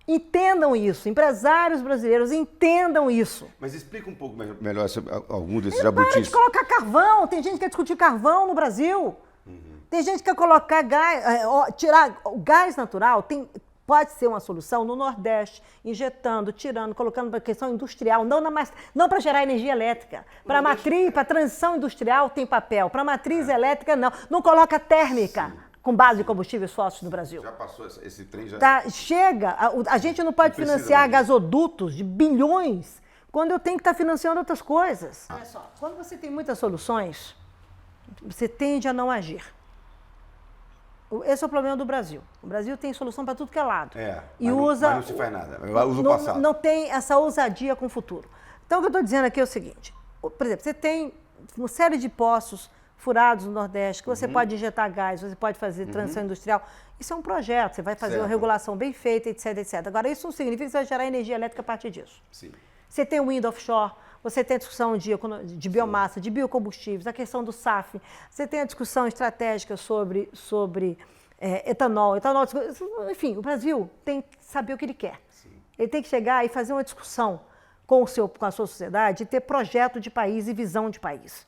Entendam isso, empresários brasileiros, entendam isso. Mas explica um pouco melhor algum desses jabutis. Para de colocar carvão, tem gente que quer discutir carvão no Brasil. Tem gente que quer colocar gás, tirar o gás natural, pode ser uma solução no Nordeste, injetando, tirando, colocando para questão industrial, não para gerar energia elétrica. Para a transição industrial tem papel, para a matriz elétrica não coloca térmica. Sim. Com base de combustíveis fósseis no Brasil. Já passou esse trem? Chega, a gente não pode financiar gasodutos de bilhões quando eu tenho que estar financiando outras coisas. Olha só, quando você tem muitas soluções, você tende a não agir. Esse é o problema do Brasil. O Brasil tem solução para tudo que é lado. Mas não se faz nada, usa o passado. Não tem essa ousadia com o futuro. Então, o que eu estou dizendo aqui é o seguinte. Por exemplo, você tem uma série de poços furados no Nordeste, que você pode injetar gás, você pode fazer transição industrial. Isso é um projeto, você vai fazer uma regulação bem feita, etc, etc. Agora, isso não significa que você vai gerar energia elétrica a partir disso. Sim. Você tem o wind offshore, você tem a discussão de biomassa, sim, de biocombustíveis, a questão do SAF, você tem a discussão estratégica sobre etanol, enfim, o Brasil tem que saber o que ele quer. Sim. Ele tem que chegar e fazer uma discussão com a sua sociedade e ter projeto de país e visão de país.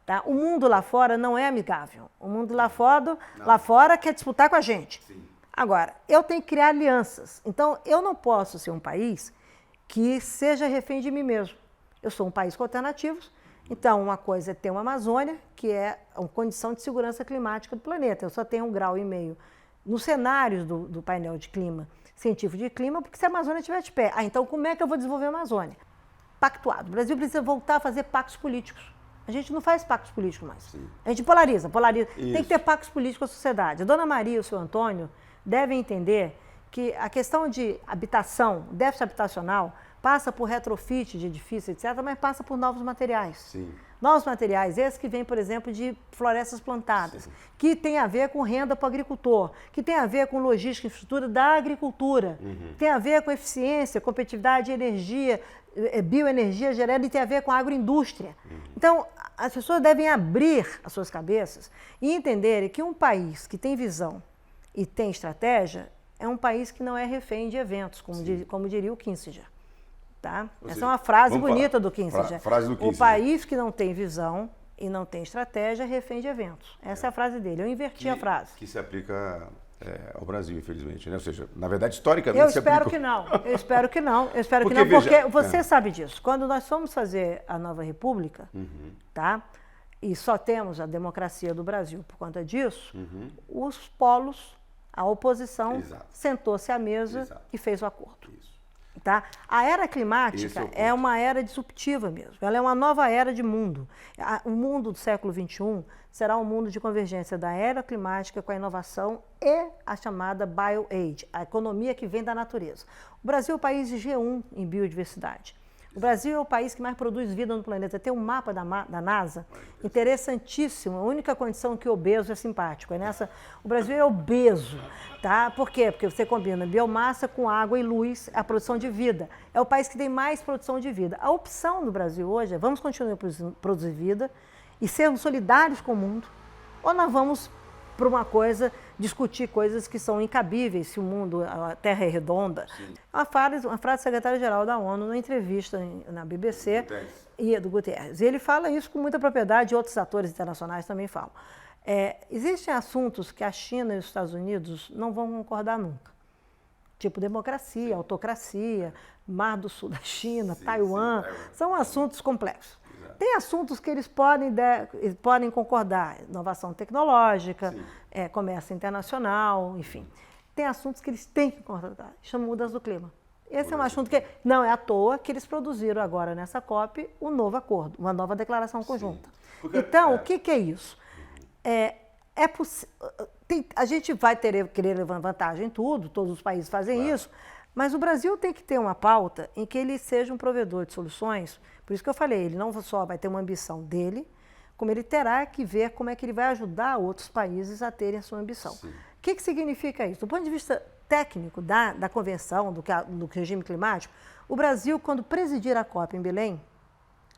Tá? O mundo lá fora não é amigável. O mundo lá fora quer disputar com a gente. Sim. Agora, eu tenho que criar alianças. Então, eu não posso ser um país que seja refém de mim mesmo. Eu sou um país com alternativos. Então, uma coisa é ter uma Amazônia, que é uma condição de segurança climática do planeta. Eu só tenho 1,5 graus nos cenários do painel de clima, científico de clima, porque se a Amazônia estiver de pé. Então, como é que eu vou desenvolver a Amazônia? Pactuado. O Brasil precisa voltar a fazer pactos políticos. A gente não faz pactos políticos mais. Sim. A gente polariza. Isso. Tem que ter pactos políticos com a sociedade. A dona Maria e o seu Antônio devem entender que a questão de habitação, déficit habitacional, passa por retrofit de edifícios, etc., mas passa por novos materiais. Sim. Novos materiais, esses que vêm, por exemplo, de florestas plantadas, sim, que tem a ver com renda para o agricultor, que tem a ver com logística e infraestrutura da agricultura, tem a ver com eficiência, competitividade, energia, bioenergia gerada, e tem a ver com a agroindústria. Então, as pessoas devem abrir as suas cabeças e entenderem que um país que tem visão e tem estratégia é um país que não é refém de eventos, como diria o Kissinger. Tá? Essa é uma frase bonita do Kissinger. Frase do Kissinger. O país que não tem visão e não tem estratégia é refém de eventos. Essa é a frase dele. Eu inverti a frase. Que se aplica ao Brasil, infelizmente. Né? Ou seja, na verdade, historicamente se aplica... Eu espero que não. Eu espero que não, porque você sabe disso. Quando nós fomos fazer a nova república, tá? E só temos a democracia do Brasil por conta disso, os polos, a oposição, sentou-se à mesa e fez o acordo. Isso. Tá? A era climática é uma era disruptiva mesmo, ela é uma nova era de mundo. O mundo do século XXI será um mundo de convergência da era climática com a inovação e a chamada BioAge, a economia que vem da natureza. O Brasil é o país G1 em biodiversidade. O Brasil é o país que mais produz vida no planeta. Tem um mapa da NASA interessantíssimo. A única condição que obeso é simpático. O Brasil é obeso. Tá? Por quê? Porque você combina biomassa com água e luz, a produção de vida. É o país que tem mais produção de vida. A opção no Brasil hoje é: vamos continuar a produzir vida e sermos solidários com o mundo, ou nós vamos para uma coisa, discutir coisas que são incabíveis, se o mundo, a Terra é redonda. Uma frase do secretário-geral da ONU, numa entrevista na BBC, do Guterres. E ele fala isso com muita propriedade, e outros atores internacionais também falam. Existem assuntos que a China e os Estados Unidos não vão concordar nunca. Tipo democracia, autocracia, Mar do Sul da China, Taiwan, são assuntos complexos. Tem assuntos que eles podem concordar, inovação tecnológica, comércio internacional, enfim. Tem assuntos que eles têm que concordar, chama mudança do clima. Esse é um assunto que não é à toa que eles produziram agora nessa COP um novo acordo, uma nova declaração conjunta. Então, o que é isso? A gente vai querer levar vantagem em tudo, todos os países fazem isso, mas o Brasil tem que ter uma pauta em que ele seja um provedor de soluções. Por isso que eu falei, ele não só vai ter uma ambição dele, como ele terá que ver como é que ele vai ajudar outros países a terem a sua ambição. O que significa isso? Do ponto de vista técnico da convenção, do regime climático, o Brasil, quando presidir a COP em Belém,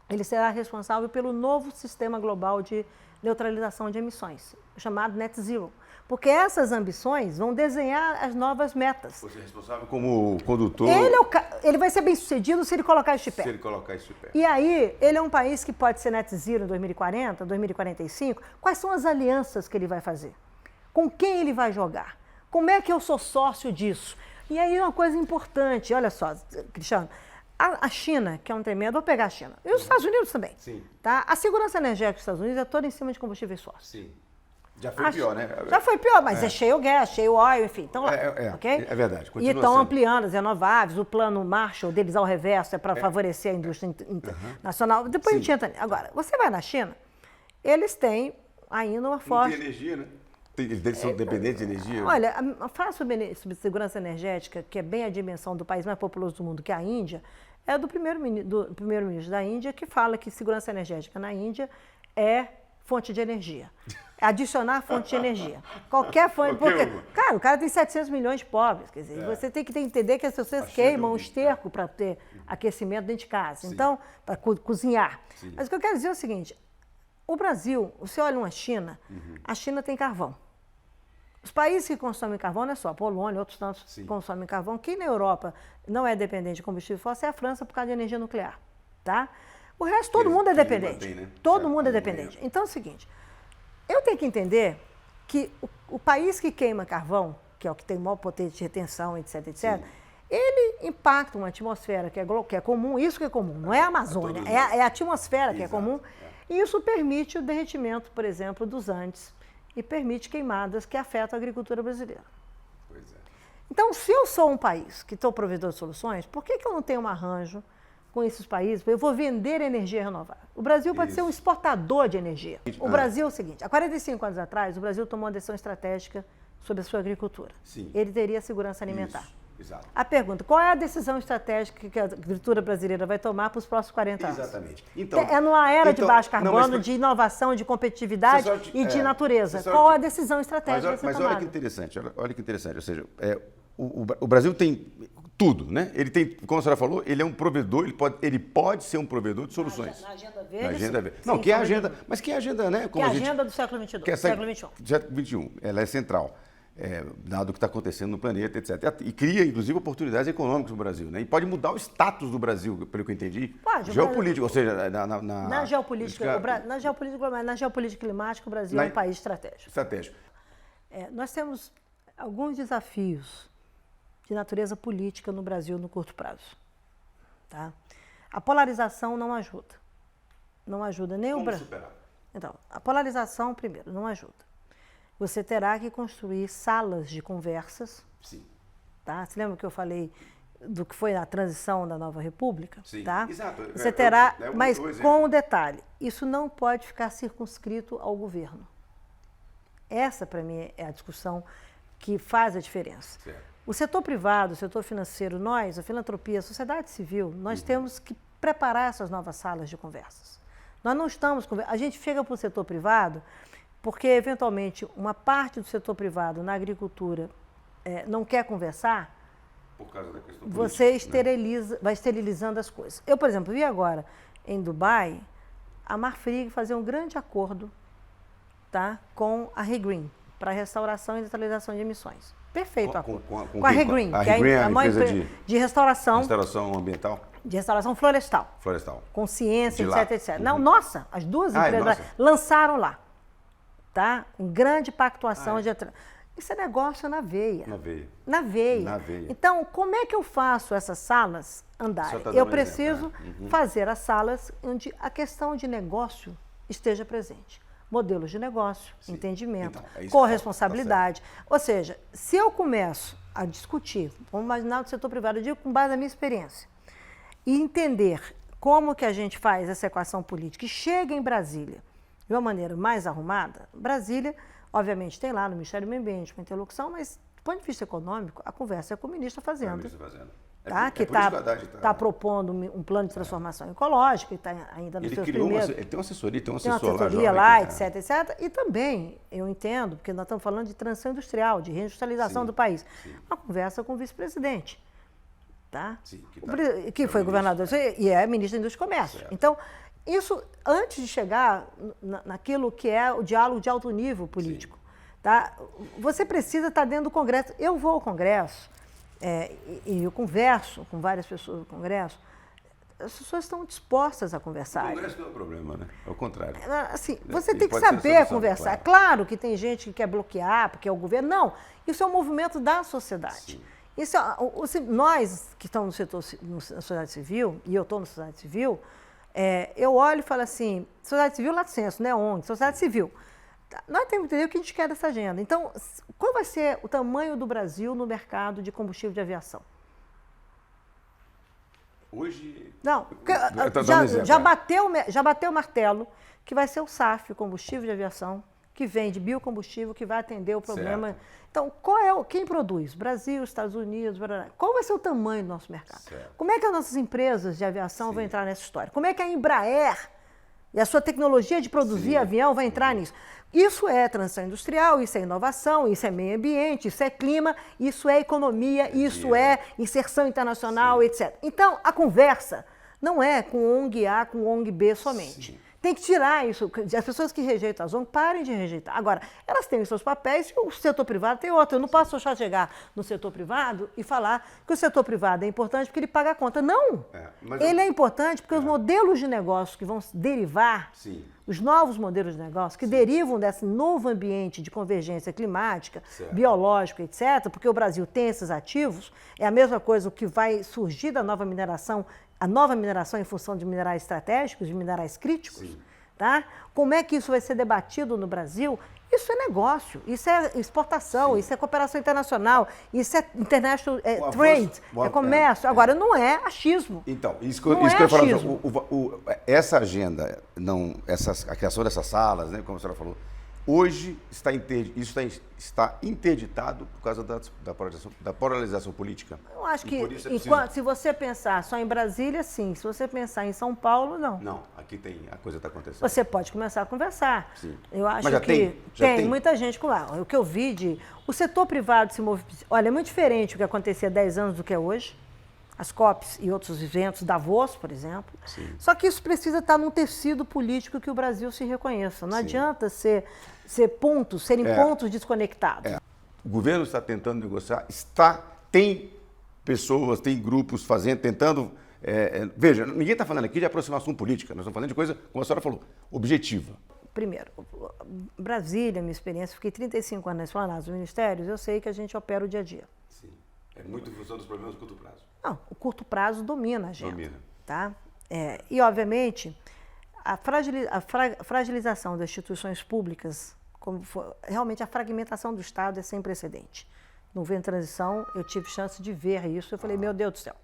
ele será responsável pelo novo sistema global de neutralização de emissões, chamado Net Zero. Porque essas ambições vão desenhar as novas metas. Você é responsável como condutor... Ele vai ser bem sucedido se ele colocar isso de pé. E aí, ele é um país que pode ser Net Zero em 2040, 2045. Quais são as alianças que ele vai fazer? Com quem ele vai jogar? Como é que eu sou sócio disso? E aí, uma coisa importante, olha só, Cristiano, a China, que é um tremendo, vou pegar a China, e os Estados Unidos também. Sim. Tá? A segurança energética dos Estados Unidos é toda em cima de combustíveis fósseis. Sim. Já foi pior, né? Já foi pior, mas é shale gas, shale oil, enfim. Então, okay? É verdade. E estão ampliando as renováveis, o plano Marshall deles ao reverso é para favorecer a indústria internacional. Depois a gente entra. Agora, você vai na China, eles têm ainda uma forte... Não tem energia, né? Eles são dependentes de energia? Olha, a frase sobre segurança energética, que é bem a dimensão do país mais populoso do mundo, que é a Índia, é do primeiro-ministro da Índia, que fala que segurança energética na Índia é fonte de energia. Adicionar fonte de energia. Qualquer fonte. Porque, cara, o cara tem 700 milhões de pobres. Quer dizer, você tem que entender que as pessoas queimam o esterco para ter aquecimento dentro de casa. Sim. Então, para cozinhar. Sim. Mas o que eu quero dizer é o seguinte: o Brasil, você olha uma China, a China tem carvão. Os países que consomem carvão, não é só a Polônia, outros tantos Sim. consomem carvão. Quem na Europa não é dependente de combustível fóssil é a França por causa de energia nuclear, tá? O resto, todo mundo é dependente. Mantém, né? Todo Certo, mundo é a dependente. Então é o seguinte, eu tenho que entender que o país que queima carvão, que é o que tem maior potência de retenção, etc, etc, Sim. ele impacta uma atmosfera que é comum, isso que é comum, não é a Amazônia, é a atmosfera que é Exato, comum, e isso permite o derretimento, por exemplo, dos Andes e permite queimadas que afetam a agricultura brasileira. Pois é. Então, se eu sou um país que estou provedor de soluções, por que eu não tenho um arranjo com esses países? Eu vou vender energia renovável. O Brasil pode ser um exportador de energia. O Brasil é o seguinte, há 45 anos atrás, o Brasil tomou uma decisão estratégica sobre a sua agricultura. Sim. Ele teria segurança alimentar. Isso, exato. A pergunta, qual é a decisão estratégica que a agricultura brasileira vai tomar para os próximos 40 anos? Exatamente. Então, É numa era de baixo não, carbono, mas- de inovação, de competitividade e de natureza. Qual a decisão estratégica a ser Mas tomada? olha que interessante, olha que interessante. Ou seja, o Brasil tem tudo, né? Ele tem, como a senhora falou, ele é um provedor, ele pode ser um provedor de soluções. Na agenda verde. Na agenda verde. sim, Não, que é a como agenda, mas que é a agenda, né? Que Como é a a gente, agenda do século XXI. que é Século XXI. século XXI, ela é central. Dado o que está acontecendo no planeta, etc. E cria, inclusive, oportunidades econômicas no Brasil, né? E pode mudar o status do Brasil, pelo que eu entendi. Pode. Geopolítico, ou seja, Na geopolítica, na geopolítica climática, o Brasil é um país estratégico. Estratégico. Nós temos alguns desafios de natureza política no Brasil no curto prazo. Tá? A polarização não ajuda. Não ajuda nem o Brasil. Superar? Então, a polarização, primeiro, não ajuda. Você terá que construir salas de conversas. Sim. Tá? Você lembra que eu falei do que foi a transição da nova república? Sim, tá? exato. Você terá, É um mas exemplo. com um detalhe, isso não pode ficar circunscrito ao governo. Essa, para mim, é a discussão que faz a diferença. Certo. O setor privado, o setor financeiro, nós, a filantropia, a sociedade civil, nós temos que preparar essas novas salas de conversas. Nós não estamos... A gente chega para o setor privado porque, eventualmente, uma parte do setor privado na agricultura não quer conversar, Por causa da questão você política, vai esterilizando as coisas. Eu, por exemplo, vi agora em Dubai a Marfrig fazer um grande acordo, tá, com a ReGreen para restauração e neutralização de emissões. Perfeito o acordo. Com a ReGreen, que é a maior empresa de restauração ambiental, de restauração florestal. florestal. Com ciência, De lá. etc, etc. Não, nossa, as duas Ah, é empresas nossa? lançaram lá, tá? Uma grande pactuação de... Isso é negócio na veia. Na veia. Na veia. Na veia. Então, como é que eu faço essas salas andarem? Só tá Eu dando preciso exemplo, fazer as salas onde a questão de negócio esteja presente. Modelos de negócio, entendimento, Então, é isso que corresponsabilidade. Ou seja, se eu começo a discutir, vamos imaginar do setor privado, eu digo com base na minha experiência, e entender como que a gente faz essa equação política e chega em Brasília de uma maneira mais arrumada, Brasília, obviamente, tem lá no Ministério do Meio Ambiente uma interlocução, mas do ponto de vista econômico, a conversa é com o ministro fazendo. Tá? Que está propondo um plano de transformação ecológica, e está ainda nos seus primeiros... Ele tem uma assessoria, tem um Tem uma assessor assessoria lá, lá, etc, etc. E também, eu entendo, porque nós estamos falando de transição industrial, de reindustrialização do país. Uma conversa com o vice-presidente, tá? Sim, que foi governador e é ministro da Indústria e Comércio. Certo. Então, isso, antes de chegar naquilo que é o diálogo de alto nível político, tá? Você precisa estar dentro do Congresso. Eu vou ao Congresso, e eu converso com várias pessoas do Congresso, as pessoas estão dispostas a conversar. O Congresso não é o problema, né? É o contrário. Assim, você Ele tem que pode ser saber solução, conversar. Claro que tem gente que quer bloquear, porque é o governo. Não, isso é um movimento da sociedade. Isso nós que estamos no setor, na sociedade civil, e eu estou na sociedade civil, eu olho e falo assim, sociedade civil, lato senso, né, ONG, sociedade civil. Nós temos que entender o que a gente quer dessa agenda. Então, qual vai ser o tamanho do Brasil no mercado de combustível de aviação? Hoje... Não, já bateu o martelo que vai ser o SAF, o combustível de aviação, que vende biocombustível, que vai atender o problema. Certo. Então, quem produz? Brasil, Estados Unidos, qual vai ser o tamanho do nosso mercado? Certo. Como é que as nossas empresas de aviação vão entrar nessa história? Como é que a Embraer e a sua tecnologia de produzir avião vai entrar nisso? Isso é transição industrial, isso é inovação, isso é meio ambiente, isso é clima, isso é economia, isso é inserção internacional, etc. Então, a conversa não é com ONG A, com ONG B somente. Tem que tirar isso. As pessoas que rejeitam as ONGs, parem de rejeitar. Agora, elas têm os seus papéis e o setor privado tem outro. Eu não posso só chegar no setor privado e falar que o setor privado é importante porque ele paga a conta. Não! Ele é importante porque os modelos de negócio que vão derivar, Sim. os novos modelos de negócio que derivam desse novo ambiente de convergência climática, biológica, etc., porque o Brasil tem esses ativos, é a mesma coisa o que vai surgir da nova mineração, a nova mineração em função de minerais estratégicos, de minerais críticos, tá? Como é que isso vai ser debatido no Brasil? Isso é negócio, isso é exportação, isso é cooperação internacional, isso é international trade, é comércio. Agora, não é achismo. Então, isso que eu ia falar. Essa agenda, a criação dessas salas, né, como a senhora falou, hoje está interditado por causa da polarização política. Eu acho que, se você pensar só em Brasília, sim. Se você pensar em São Paulo, não. Não, aqui a coisa está acontecendo. Você pode começar a conversar. Sim. Eu acho Mas já que tem muita gente com lá. O que eu vi o setor privado se move. Olha, é muito diferente o que acontecia há 10 anos do que é hoje. As COPs e outros eventos, Davos, por exemplo. Sim. Só que isso precisa estar num tecido político que o Brasil se reconheça. Não adianta serem pontos desconectados. O governo está tentando negociar, tem pessoas, tem grupos tentando. Veja, ninguém está falando aqui de aproximação política, nós estamos falando de coisa, como a senhora falou, objetiva. Primeiro, Brasília, minha experiência, fiquei 35 anos nas esplanadas dos ministérios, eu sei que a gente opera o dia a dia. Sim. É muito em função dos problemas do curto prazo. Não, o curto prazo domina a agenda. Domina. Tá? E, obviamente, a fragilização das instituições públicas, realmente a fragmentação do Estado é sem precedente. No governo de transição, eu tive chance de ver isso, eu falei, meu Deus do céu.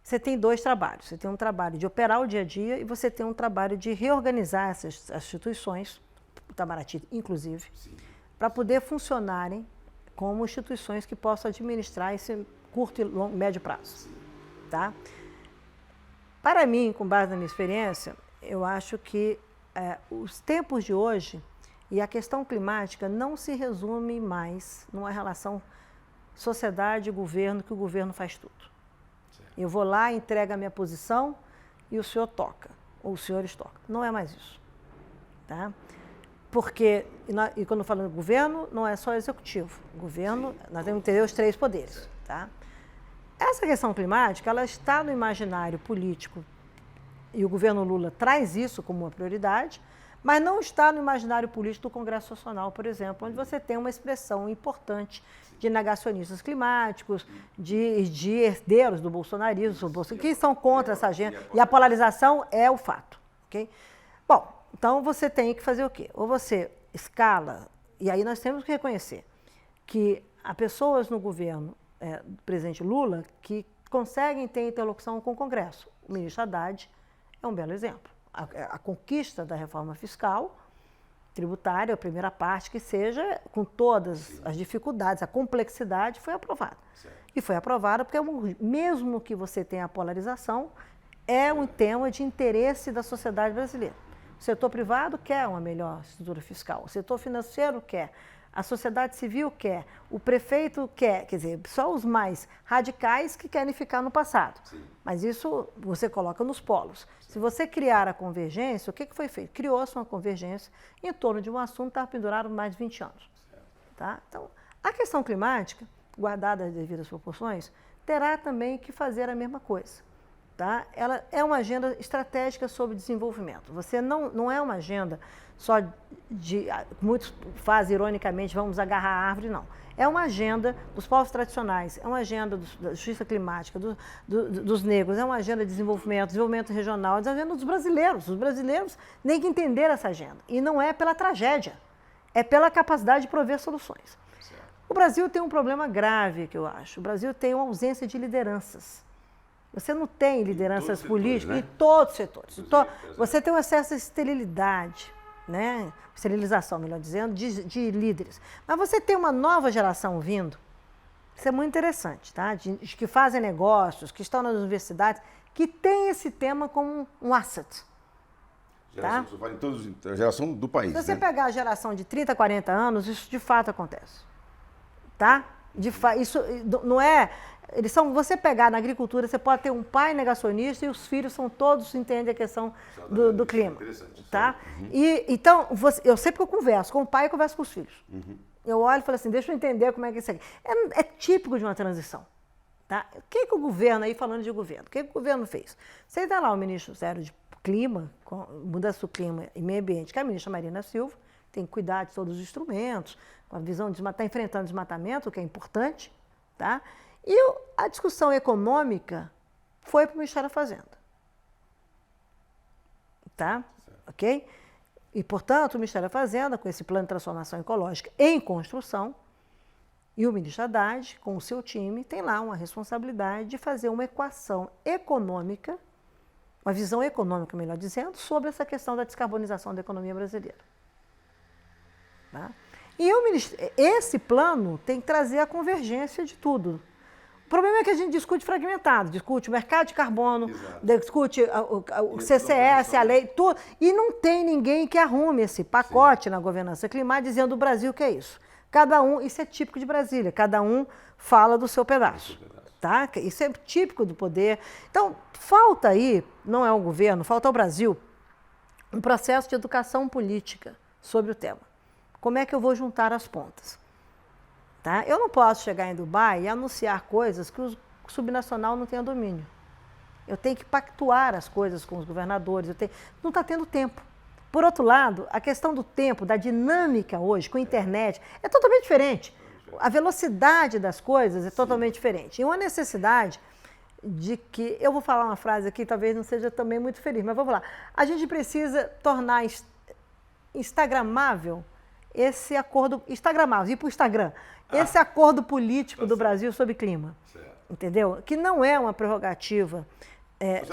Você tem dois trabalhos, você tem um trabalho de operar o dia a dia e você tem um trabalho de reorganizar essas instituições, o Itamaraty inclusive, para poder funcionarem como instituições que possam administrar esse curto e médio prazo. Tá? Para mim, com base na minha experiência, eu acho que os tempos de hoje e a questão climática não se resume mais numa relação sociedade e governo, que o governo faz tudo. Eu vou lá, entrego a minha posição e o senhor toca, ou os senhores tocam. Não é mais isso. Tá? Porque, e quando eu falo governo, não é só executivo. Governo, nós temos que ter os 3 poderes. Tá? Essa questão climática, ela está no imaginário político, e o governo Lula traz isso como uma prioridade, mas não está no imaginário político do Congresso Nacional, por exemplo, onde você tem uma expressão importante de negacionistas climáticos, de herdeiros do bolsonarismo, que são contra essa agenda, e a polarização é o fato. Okay? Bom, então você tem que fazer o quê? Ou você escala, e aí nós temos que reconhecer que há pessoas no governo do presidente Lula que conseguem ter interlocução com o Congresso. O ministro Haddad é um belo exemplo. A conquista da reforma fiscal, tributária, a primeira parte, que seja com todas as dificuldades, a complexidade, foi aprovada. E foi aprovada porque, mesmo que você tenha a polarização, é um tema de interesse da sociedade brasileira. O setor privado quer uma melhor estrutura fiscal, o setor financeiro quer, a sociedade civil quer, o prefeito quer, quer dizer, só os mais radicais que querem ficar no passado. Sim. Mas isso você coloca nos polos. Sim. Se você criar a convergência, o que foi feito? Criou-se uma convergência em torno de um assunto que estava pendurado mais de 20 anos. Tá? Então, a questão climática, guardada as devidas proporções, terá também que fazer a mesma coisa. Tá? Ela é uma agenda estratégica sobre desenvolvimento. Você não é uma agenda só muitos fazem ironicamente, vamos agarrar a árvore, não. É uma agenda dos povos tradicionais, é uma agenda da justiça climática, dos negros, é uma agenda de desenvolvimento regional, é uma agenda dos brasileiros. Os brasileiros têm que entender essa agenda. E não é pela tragédia, é pela capacidade de prover soluções. O Brasil tem um problema grave, que eu acho. O Brasil tem uma ausência de lideranças. Você não tem lideranças políticas em todos os setores. Você tem um excesso de esterilidade, né? Esterilização, melhor dizendo, de líderes. Mas você tem uma nova geração vindo, isso é muito interessante, tá? De que fazem negócios, que estão nas universidades, que tem esse tema como um asset. Tá? A geração do país. Se você pegar a geração de 30, 40 anos, isso de fato acontece. Tá? Isso não é... Você pegar na agricultura, você pode ter um pai negacionista e os filhos são todos entendem a questão do clima. Tá? Então, eu sempre que eu converso com o pai, eu converso com os filhos. Eu olho e falo assim, deixa eu entender como é que isso aqui... É típico de uma transição. Tá? O que o governo, aí falando de governo, o que o governo fez? Você está lá o ministro sério de Clima, Mudança do Clima e Meio Ambiente, que é a ministra Marina Silva, tem que cuidar de todos os instrumentos, com a visão de estar enfrentando desmatamento, o que é importante, tá? E a discussão econômica foi para o Ministério da Fazenda. Tá? Ok? E, portanto, o Ministério da Fazenda, com esse plano de transformação ecológica em construção, e o ministro Haddad, com o seu time, tem lá uma responsabilidade de fazer uma equação econômica, uma visão econômica, melhor dizendo, sobre essa questão da descarbonização da economia brasileira. Tá? E esse plano tem que trazer a convergência de tudo. O problema é que a gente discute fragmentado, discute o mercado de carbono, discute o CCS, a lei, tudo, e não tem ninguém que arrume esse pacote na governança climática dizendo o Brasil que é isso. Cada um, isso é típico de Brasília, cada um fala do seu pedaço. Tá? Isso é típico do poder. Então, falta aí, não é o governo, falta ao Brasil um processo de educação política sobre o tema. Como é que eu vou juntar as pontas? Tá? Eu não posso chegar em Dubai e anunciar coisas que o subnacional não tenha domínio. Eu tenho que pactuar as coisas com os governadores, não está tendo tempo. Por outro lado, a questão do tempo, da dinâmica hoje, com a internet, é totalmente diferente. A velocidade das coisas é totalmente diferente. E uma necessidade de que, eu vou falar uma frase aqui, talvez não seja também muito feliz, mas vamos lá. A gente precisa tornar instagramável esse acordo, instagramável, ir para o Instagram, esse acordo político do Brasil sobre clima. Entendeu? Que não é uma prerrogativa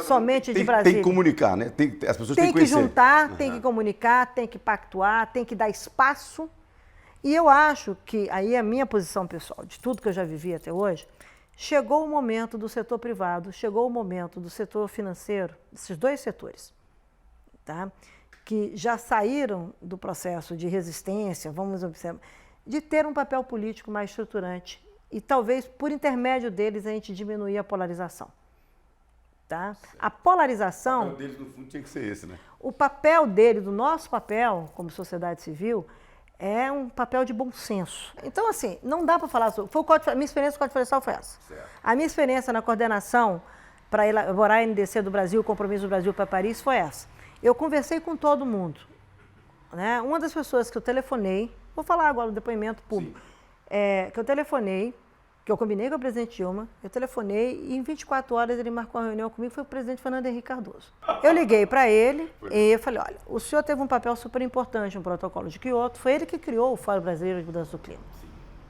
somente de Brasília. Tem que comunicar, né? As pessoas têm que conhecer. Tem que juntar, tem que comunicar, tem que pactuar, tem que dar espaço. E eu acho que, aí é a minha posição pessoal, de tudo que eu já vivi até hoje, chegou o momento do setor privado, chegou o momento do setor financeiro, esses dois setores, tá? Que já saíram do processo de resistência, vamos observar, de ter um papel político mais estruturante e talvez, por intermédio deles, a gente diminuir a polarização. Tá? A polarização... O papel deles, no fundo, tinha que ser esse, né? O papel dele, do nosso papel como sociedade civil, é um papel de bom senso. Então, assim, não dá para falar sobre... A minha experiência com o Código Florestal foi essa. Certo. A minha experiência na coordenação para elaborar a NDC do Brasil, o Compromisso do Brasil para Paris, foi essa. Eu conversei com todo mundo. Né? Uma das pessoas que eu telefonei, vou falar agora do depoimento público, que eu telefonei, que eu combinei com o presidente Dilma, eu telefonei e em 24 horas ele marcou uma reunião comigo, foi o presidente Fernando Henrique Cardoso. Eu liguei para ele e eu falei, olha, o senhor teve um papel super importante no protocolo de Kyoto, foi ele que criou o Fórum Brasileiro de Mudança do Clima.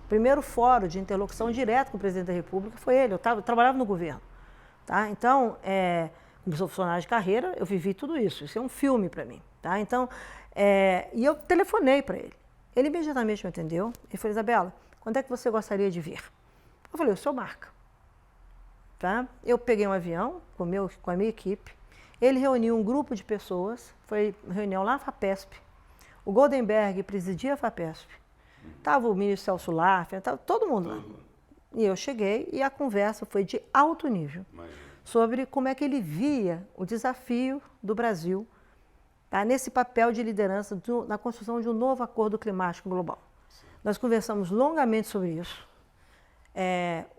O primeiro fórum de interlocução direta com o presidente da República foi ele, eu trabalhava no governo. Tá? Então, como sou funcionário de carreira, eu vivi tudo isso, isso é um filme para mim. Tá? Então, e eu telefonei para ele. Ele imediatamente me atendeu e falou, Isabela, quando é que você gostaria de vir? Eu falei, o senhor marca. Tá? Eu peguei um avião com a minha equipe, ele reuniu um grupo de pessoas, foi reunião lá na FAPESP, o Goldenberg presidia a FAPESP, estava o ministro Celso Laffer, estava todo mundo lá. E eu cheguei e a conversa foi de alto nível, sobre como é que ele via o desafio do Brasil, tá, nesse papel de liderança na construção de um novo acordo climático global. Nós conversamos longamente sobre isso.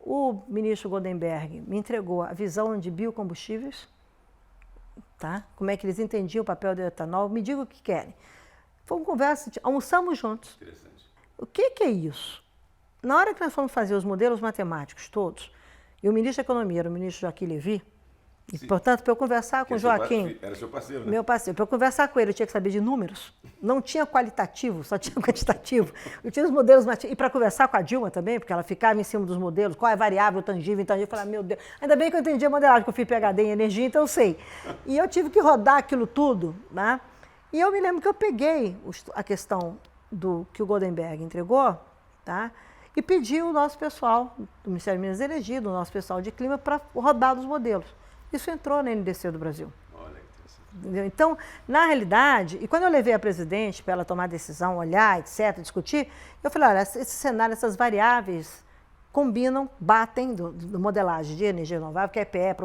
O ministro Goldenberg me entregou a visão de biocombustíveis, tá? Como é que eles entendiam o papel do etanol, me diga o que querem. Foi uma conversa, almoçamos juntos. O que é isso? Na hora que nós fomos fazer os modelos matemáticos todos, e o ministro da Economia era o ministro Joaquim Levy, e, portanto, para eu conversar com o Joaquim... Era seu parceiro, né? Meu parceiro. Para eu conversar com ele, eu tinha que saber de números. Não tinha qualitativo, só tinha quantitativo. Eu tinha os modelos... E para conversar com a Dilma também, porque ela ficava em cima dos modelos, qual é a variável, tangível, intangível. Eu falava, meu Deus... Ainda bem que eu entendi a modelagem, que eu fiz PhD em energia, então eu sei. E eu tive que rodar aquilo tudo, né? E eu me lembro que eu peguei a questão que o Goldenberg entregou, tá? E pedi o nosso pessoal, do Ministério de Minas e Energia, do nosso pessoal de clima, para rodar os modelos. Isso entrou na NDC do Brasil. Olha que interessante. Então, na realidade, e quando eu levei a presidente para ela tomar decisão, olhar, etc., discutir, eu falei, olha, esse cenário, essas variáveis combinam, batem, do modelagem de energia renovável, que a EPE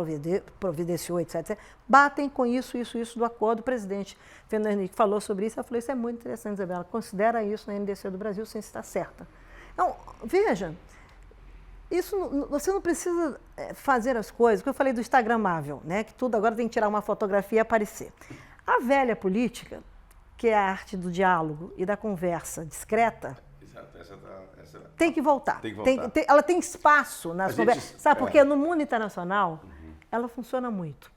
providenciou, etc. Batem com isso do acordo. O presidente Fernando Henrique falou sobre isso. Eu falei, isso é muito interessante, Isabela. Considera isso na NDC do Brasil, sem estar certa. Então, veja, você não precisa fazer as coisas, que eu falei do instagramável, né? Que tudo agora tem que tirar uma fotografia e aparecer. A velha política, que é a arte do diálogo e da conversa discreta, tem que voltar. Ela tem espaço nas conversas. Sabe por quê? No mundo internacional, ela funciona muito.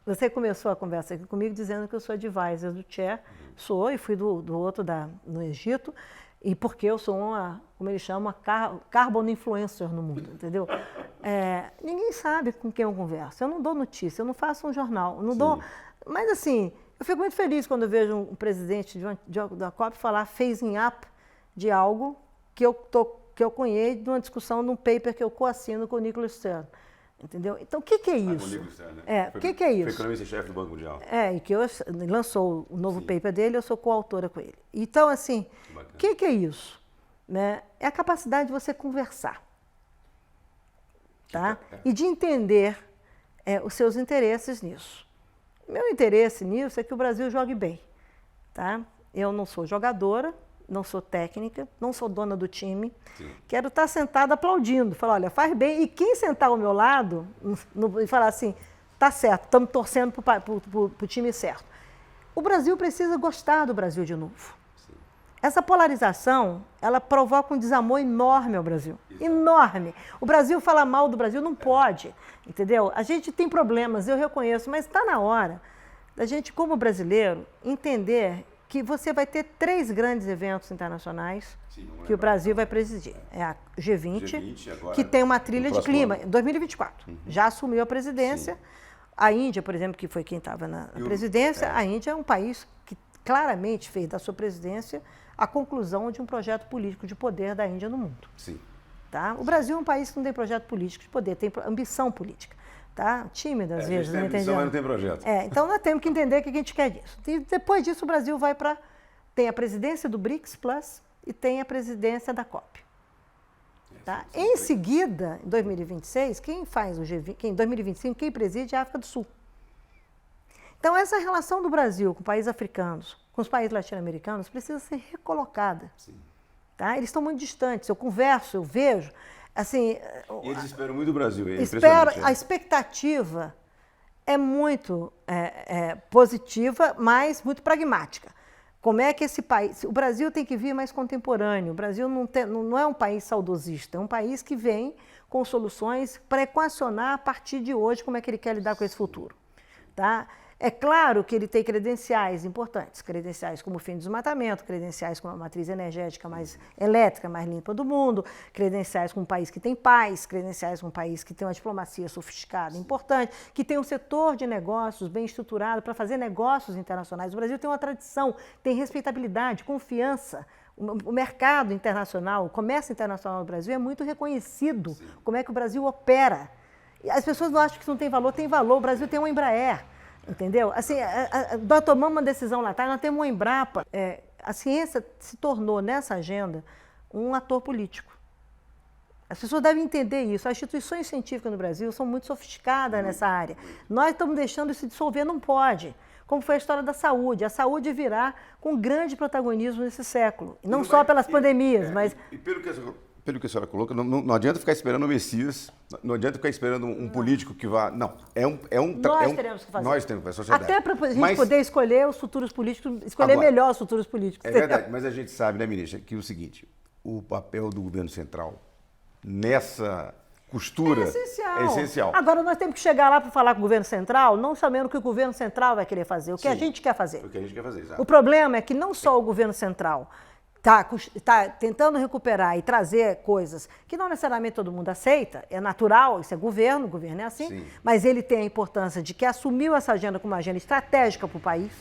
Você começou a conversa aqui comigo dizendo que eu sou advisor do Che, sou, e fui do outro no Egito, e porque eu sou como ele chama, carbon influencer no mundo, entendeu? Ninguém sabe com quem eu converso. Eu não dou notícia, eu não faço um jornal, não dou. Mas assim, eu fico muito feliz quando eu vejo um presidente da COP falar phasing up de algo que eu conheço de uma discussão num paper que eu coassino com o Nicholas Stern. Entendeu? Então, o que é isso? O que é isso? Foi economista-chefe do Banco Mundial. E que lançou o novo paper dele, eu sou coautora com ele. Então, assim, o que é isso? Né? É a capacidade de você conversar. Tá? E de entender os seus interesses nisso. Meu interesse nisso é que o Brasil jogue bem. Tá? Eu não sou jogadora, não sou técnica, não sou dona do time. Sim. Quero estar sentada aplaudindo, falar, olha, faz bem. E quem sentar ao meu lado e falar assim, tá certo, estamos torcendo para o time certo. O Brasil precisa gostar do Brasil de novo. Sim. Essa polarização, ela provoca um desamor enorme ao Brasil. Exato. Enorme. O Brasil falar mal do Brasil não pode, entendeu? A gente tem problemas, eu reconheço, mas está na hora da gente, como brasileiro, entender que você vai ter 3 grandes eventos internacionais que o Brasil vai presidir. É a G20 agora, que tem uma trilha de clima, em 2024. Já assumiu a presidência. Sim. A Índia, por exemplo, que foi quem estava na presidência, a Índia é um país que claramente fez da sua presidência a conclusão de um projeto político de poder da Índia no mundo. Sim. Tá? O Brasil é um país que não tem projeto político de poder, tem ambição política. Tá? Tímida, às vezes, não entende. Mas não tem projeto. Então, nós temos que entender o que a gente quer disso. E depois disso, o Brasil vai para... Tem a presidência do BRICS Plus e tem a presidência da COP. Tá? Em seguida, em 2026, quem faz o G20, em 2025, quem preside é a África do Sul. Então, essa relação do Brasil com países africanos, com os países latino-americanos, precisa ser recolocada. Sim. Tá? Eles estão muito distantes. Eu converso, eu vejo... Assim, e eles esperam muito do Brasil. A expectativa é muito positiva, mas muito pragmática. Como é que esse país... O Brasil tem que vir mais contemporâneo. O Brasil não é um país saudosista, é um país que vem com soluções para equacionar a partir de hoje como é que ele quer lidar com esse futuro. Tá? É claro que ele tem credenciais importantes, credenciais como o fim do desmatamento, credenciais como a matriz energética mais elétrica, mais limpa do mundo, credenciais como um país que tem paz, credenciais como um país que tem uma diplomacia sofisticada, importante, que tem um setor de negócios bem estruturado para fazer negócios internacionais. O Brasil tem uma tradição, tem respeitabilidade, confiança. O mercado internacional, o comércio internacional do Brasil é muito reconhecido. Sim. Como é que o Brasil opera. As pessoas não acham que isso não tem valor, tem valor. O Brasil tem uma Embraer. Entendeu? Assim, nós tomamos uma decisão lá atrás, nós temos uma Embrapa. A ciência se tornou, nessa agenda, um ator político. As pessoas devem entender isso. As instituições científicas no Brasil são muito sofisticadas nessa área. Nós estamos deixando isso se dissolver, não pode. Como foi a história da saúde. A saúde virá com grande protagonismo nesse século. Não só pelas pandemias, mas... Pelo que a senhora coloca, não adianta ficar esperando o Messias, não adianta ficar esperando um político que vá... Não, nós teremos que fazer. Nós temos que fazer, a sociedade. Até para a gente poder escolher os futuros políticos, escolher agora, melhor os futuros políticos. É verdade, mas a gente sabe, né, ministra, que é o seguinte, o papel do governo central nessa costura é essencial. Agora, nós temos que chegar lá para falar com o governo central, não sabendo o que o governo central vai querer fazer, o que a gente quer fazer. O que a gente quer fazer, exato. O problema é que não só o governo central está tentando recuperar e trazer coisas que não necessariamente todo mundo aceita, é natural, isso é governo, o governo é assim, sim, mas ele tem a importância de que assumiu essa agenda como uma agenda estratégica para o país,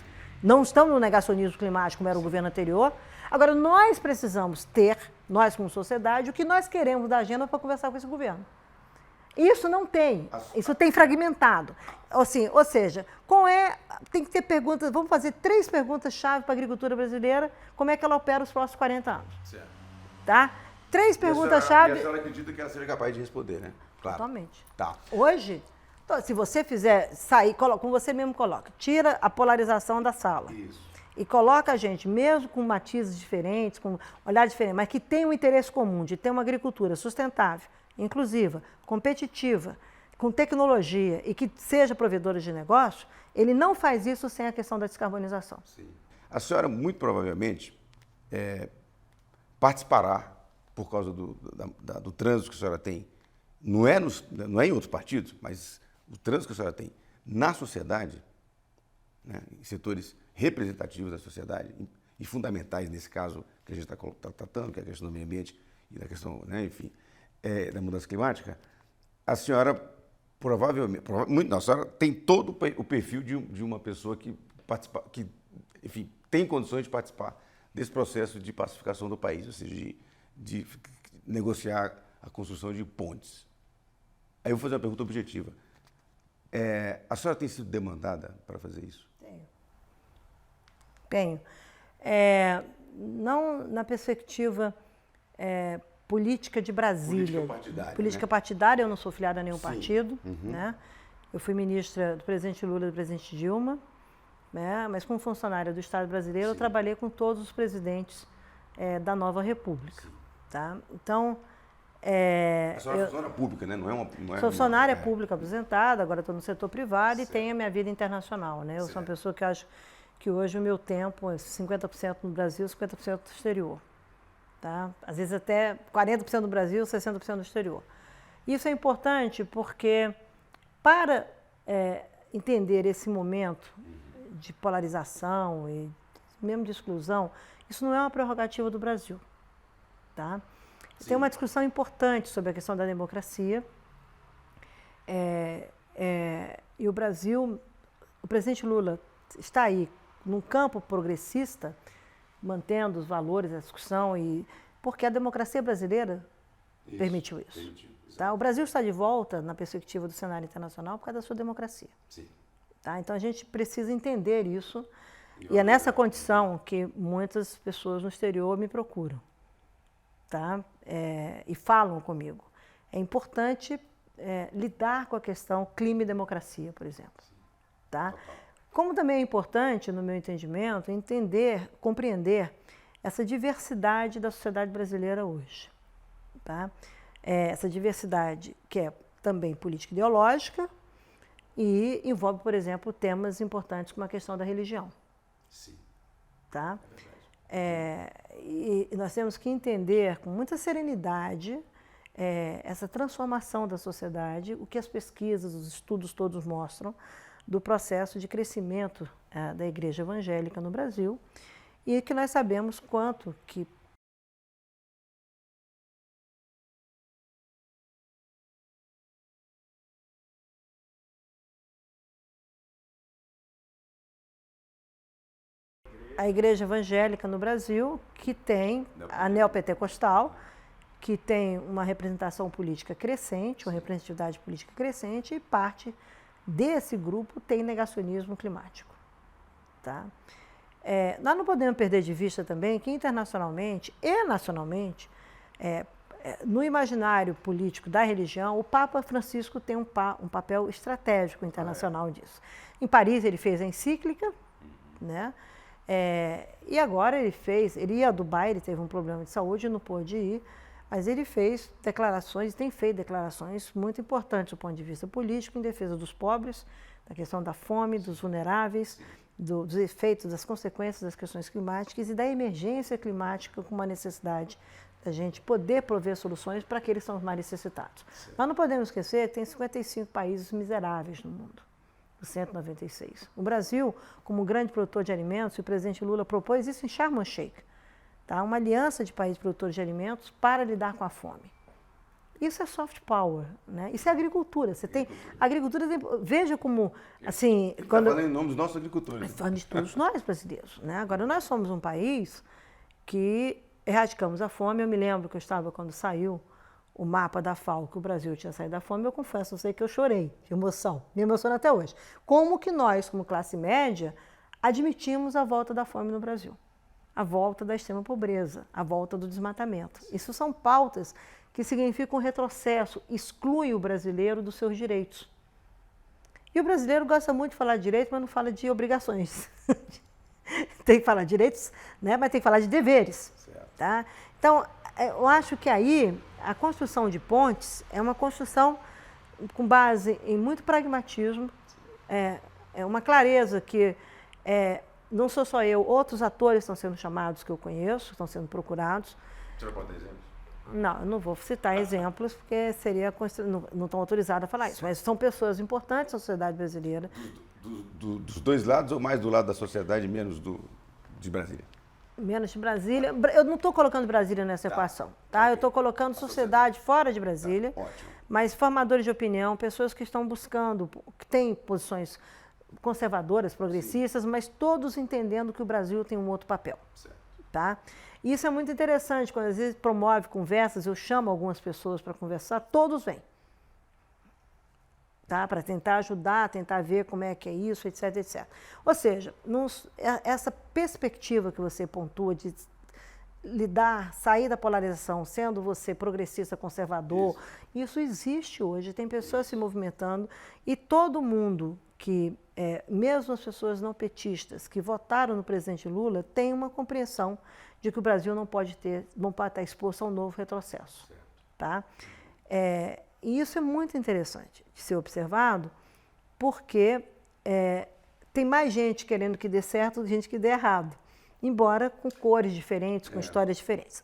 não estamos no negacionismo climático como era o governo anterior. Agora, nós precisamos ter, nós como sociedade, o que nós queremos da agenda para conversar com esse governo. Isso não tem, isso tem fragmentado. Assim, ou seja, tem que ter perguntas, vamos fazer 3 perguntas-chave para a agricultura brasileira, como é que ela opera os próximos 40 anos. Certo. Tá? 3 perguntas-chave. E a senhora acredita que ela seja capaz de responder, né? Claro. Totalmente. Tá. Hoje, se você fizer sair, como você mesmo coloca, tira a polarização da sala. Isso. E coloca a gente, mesmo com matizes diferentes, com olhares diferentes, mas que tem um interesse comum de ter uma agricultura sustentável, inclusiva, competitiva, com tecnologia e que seja provedora de negócio, ele não faz isso sem a questão da descarbonização. Sim. A senhora, muito provavelmente, participará, por causa do trânsito que a senhora tem, não é em outros partidos, mas o trânsito que a senhora tem na sociedade, né, em setores representativos da sociedade e fundamentais nesse caso que a gente está tratando, que é a questão do meio ambiente e da questão, né, enfim, da mudança climática, a senhora a senhora tem todo o perfil de uma pessoa que participa, que, enfim, tem condições de participar desse processo de pacificação do país, ou seja, de negociar a construção de pontes. Aí eu vou fazer uma pergunta objetiva. A senhora tem sido demandada para fazer isso? Tenho. Não na perspectiva política de Brasília. Política partidária. Política né? partidária, eu não sou filiada a nenhum Sim. partido. Uhum. Né? Eu fui ministra do presidente Lula e do presidente Dilma, né? Mas como funcionária do Estado brasileiro, Sim. eu trabalhei com todos os presidentes da nova república. Tá? Então, a senhora é funcionária pública, né? Não é sou funcionária pública aposentada, agora estou no setor privado e tenho a minha vida internacional. Né? Eu Certo. sou uma pessoa que acho que hoje o meu tempo é 50% no Brasil, 50% no exterior. Tá? Às vezes até 40% no Brasil, 60% no exterior. Isso é importante porque, para entender esse momento de polarização e mesmo de exclusão, isso não é uma prerrogativa do Brasil. Tá? Tem uma discussão importante sobre a questão da democracia. E o Brasil, o presidente Lula está aí num campo progressista, mantendo os valores da discussão, porque a democracia brasileira permitiu isso. Tá? O Brasil está de volta na perspectiva do cenário internacional por causa da sua democracia. Sim. Tá? Então a gente precisa entender isso, e é nessa condição que muitas pessoas no exterior me procuram. Tá? E falam comigo. É importante lidar com a questão clima e democracia, por exemplo. Tá? Como também é importante, no meu entendimento, compreender essa diversidade da sociedade brasileira hoje. Tá? Essa diversidade que é também política ideológica e envolve, por exemplo, temas importantes como a questão da religião. Sim. Tá? E nós temos que entender com muita serenidade essa transformação da sociedade, o que as pesquisas, os estudos todos mostram do processo de crescimento da Igreja Evangélica no Brasil, e que nós sabemos quanto que a Igreja Evangélica no Brasil, que tem a neopentecostal, que tem uma representação política crescente, uma representatividade política crescente, e parte desse grupo tem negacionismo climático. Tá? Nós não podemos perder de vista também que internacionalmente e nacionalmente, no imaginário político da religião, o Papa Francisco tem um papel estratégico internacional disso. Em Paris ele fez a encíclica, né? E agora ele ia a Dubai, ele teve um problema de saúde, não pôde ir, mas ele fez declarações, tem feito declarações muito importantes do ponto de vista político, em defesa dos pobres, da questão da fome, dos vulneráveis, dos efeitos, das consequências das questões climáticas e da emergência climática com uma necessidade da gente poder prover soluções para aqueles que são os mais necessitados. Sim. Nós não podemos esquecer que tem 55 países miseráveis no mundo. 196. O Brasil, como grande produtor de alimentos, e o presidente Lula propôs isso em Sharm el-Sheikh, tá? Uma aliança de países produtores de alimentos para lidar com a fome. Isso é soft power, né? Isso é agricultura. Você tem agricultura, veja como assim, quando falando em nome dos nossos agricultores. Falando de todos nós brasileiros, né? Agora nós somos um país que erradicamos a fome. Eu me lembro que eu estava quando saiu o mapa da FAO, que o Brasil tinha saído da fome, eu confesso, eu sei que eu chorei de emoção, me emociona até hoje. Como que nós, como classe média, admitimos a volta da fome no Brasil? a volta da extrema pobreza, a volta do desmatamento. Isso são pautas que significam retrocesso, exclui o brasileiro dos seus direitos. E o brasileiro gosta muito de falar de direito, mas não fala de obrigações. Tem que falar de direitos, né? Mas tem que falar de deveres. Tá? Então, eu acho que aí a construção de pontes é uma construção com base em muito pragmatismo, é uma clareza que não sou só eu, outros atores estão sendo chamados que eu conheço, estão sendo procurados. Você vai pode dar exemplos? Não, eu não vou citar exemplos, porque seria não estão autorizados a falar isso, mas são pessoas importantes na sociedade brasileira. Dos dois lados ou mais do lado da sociedade, menos de Brasília? Menos de Brasília. Eu não estou colocando Brasília nessa equação, tá? Okay. Eu estou colocando sociedade fora de Brasília, ótimo. Mas formadores de opinião, pessoas que estão buscando, que têm posições conservadoras, progressistas, sim, mas todos entendendo que o Brasil tem um outro papel. Certo. Tá? E isso é muito interessante, quando às vezes promove conversas, eu chamo algumas pessoas para conversar, todos vêm. Tá? Para tentar ajudar, tentar ver como é que é isso, etc, etc. Ou seja, essa perspectiva que você pontua de sair da polarização, sendo você progressista, conservador, isso existe hoje, tem pessoas se movimentando e todo mundo que, mesmo as pessoas não petistas que votaram no presidente Lula, tem uma compreensão de que o Brasil não pode estar exposto a um novo retrocesso. Tá? E isso é muito interessante de ser observado, porque tem mais gente querendo que dê certo do que gente que dê errado, embora com cores diferentes, com histórias diferentes.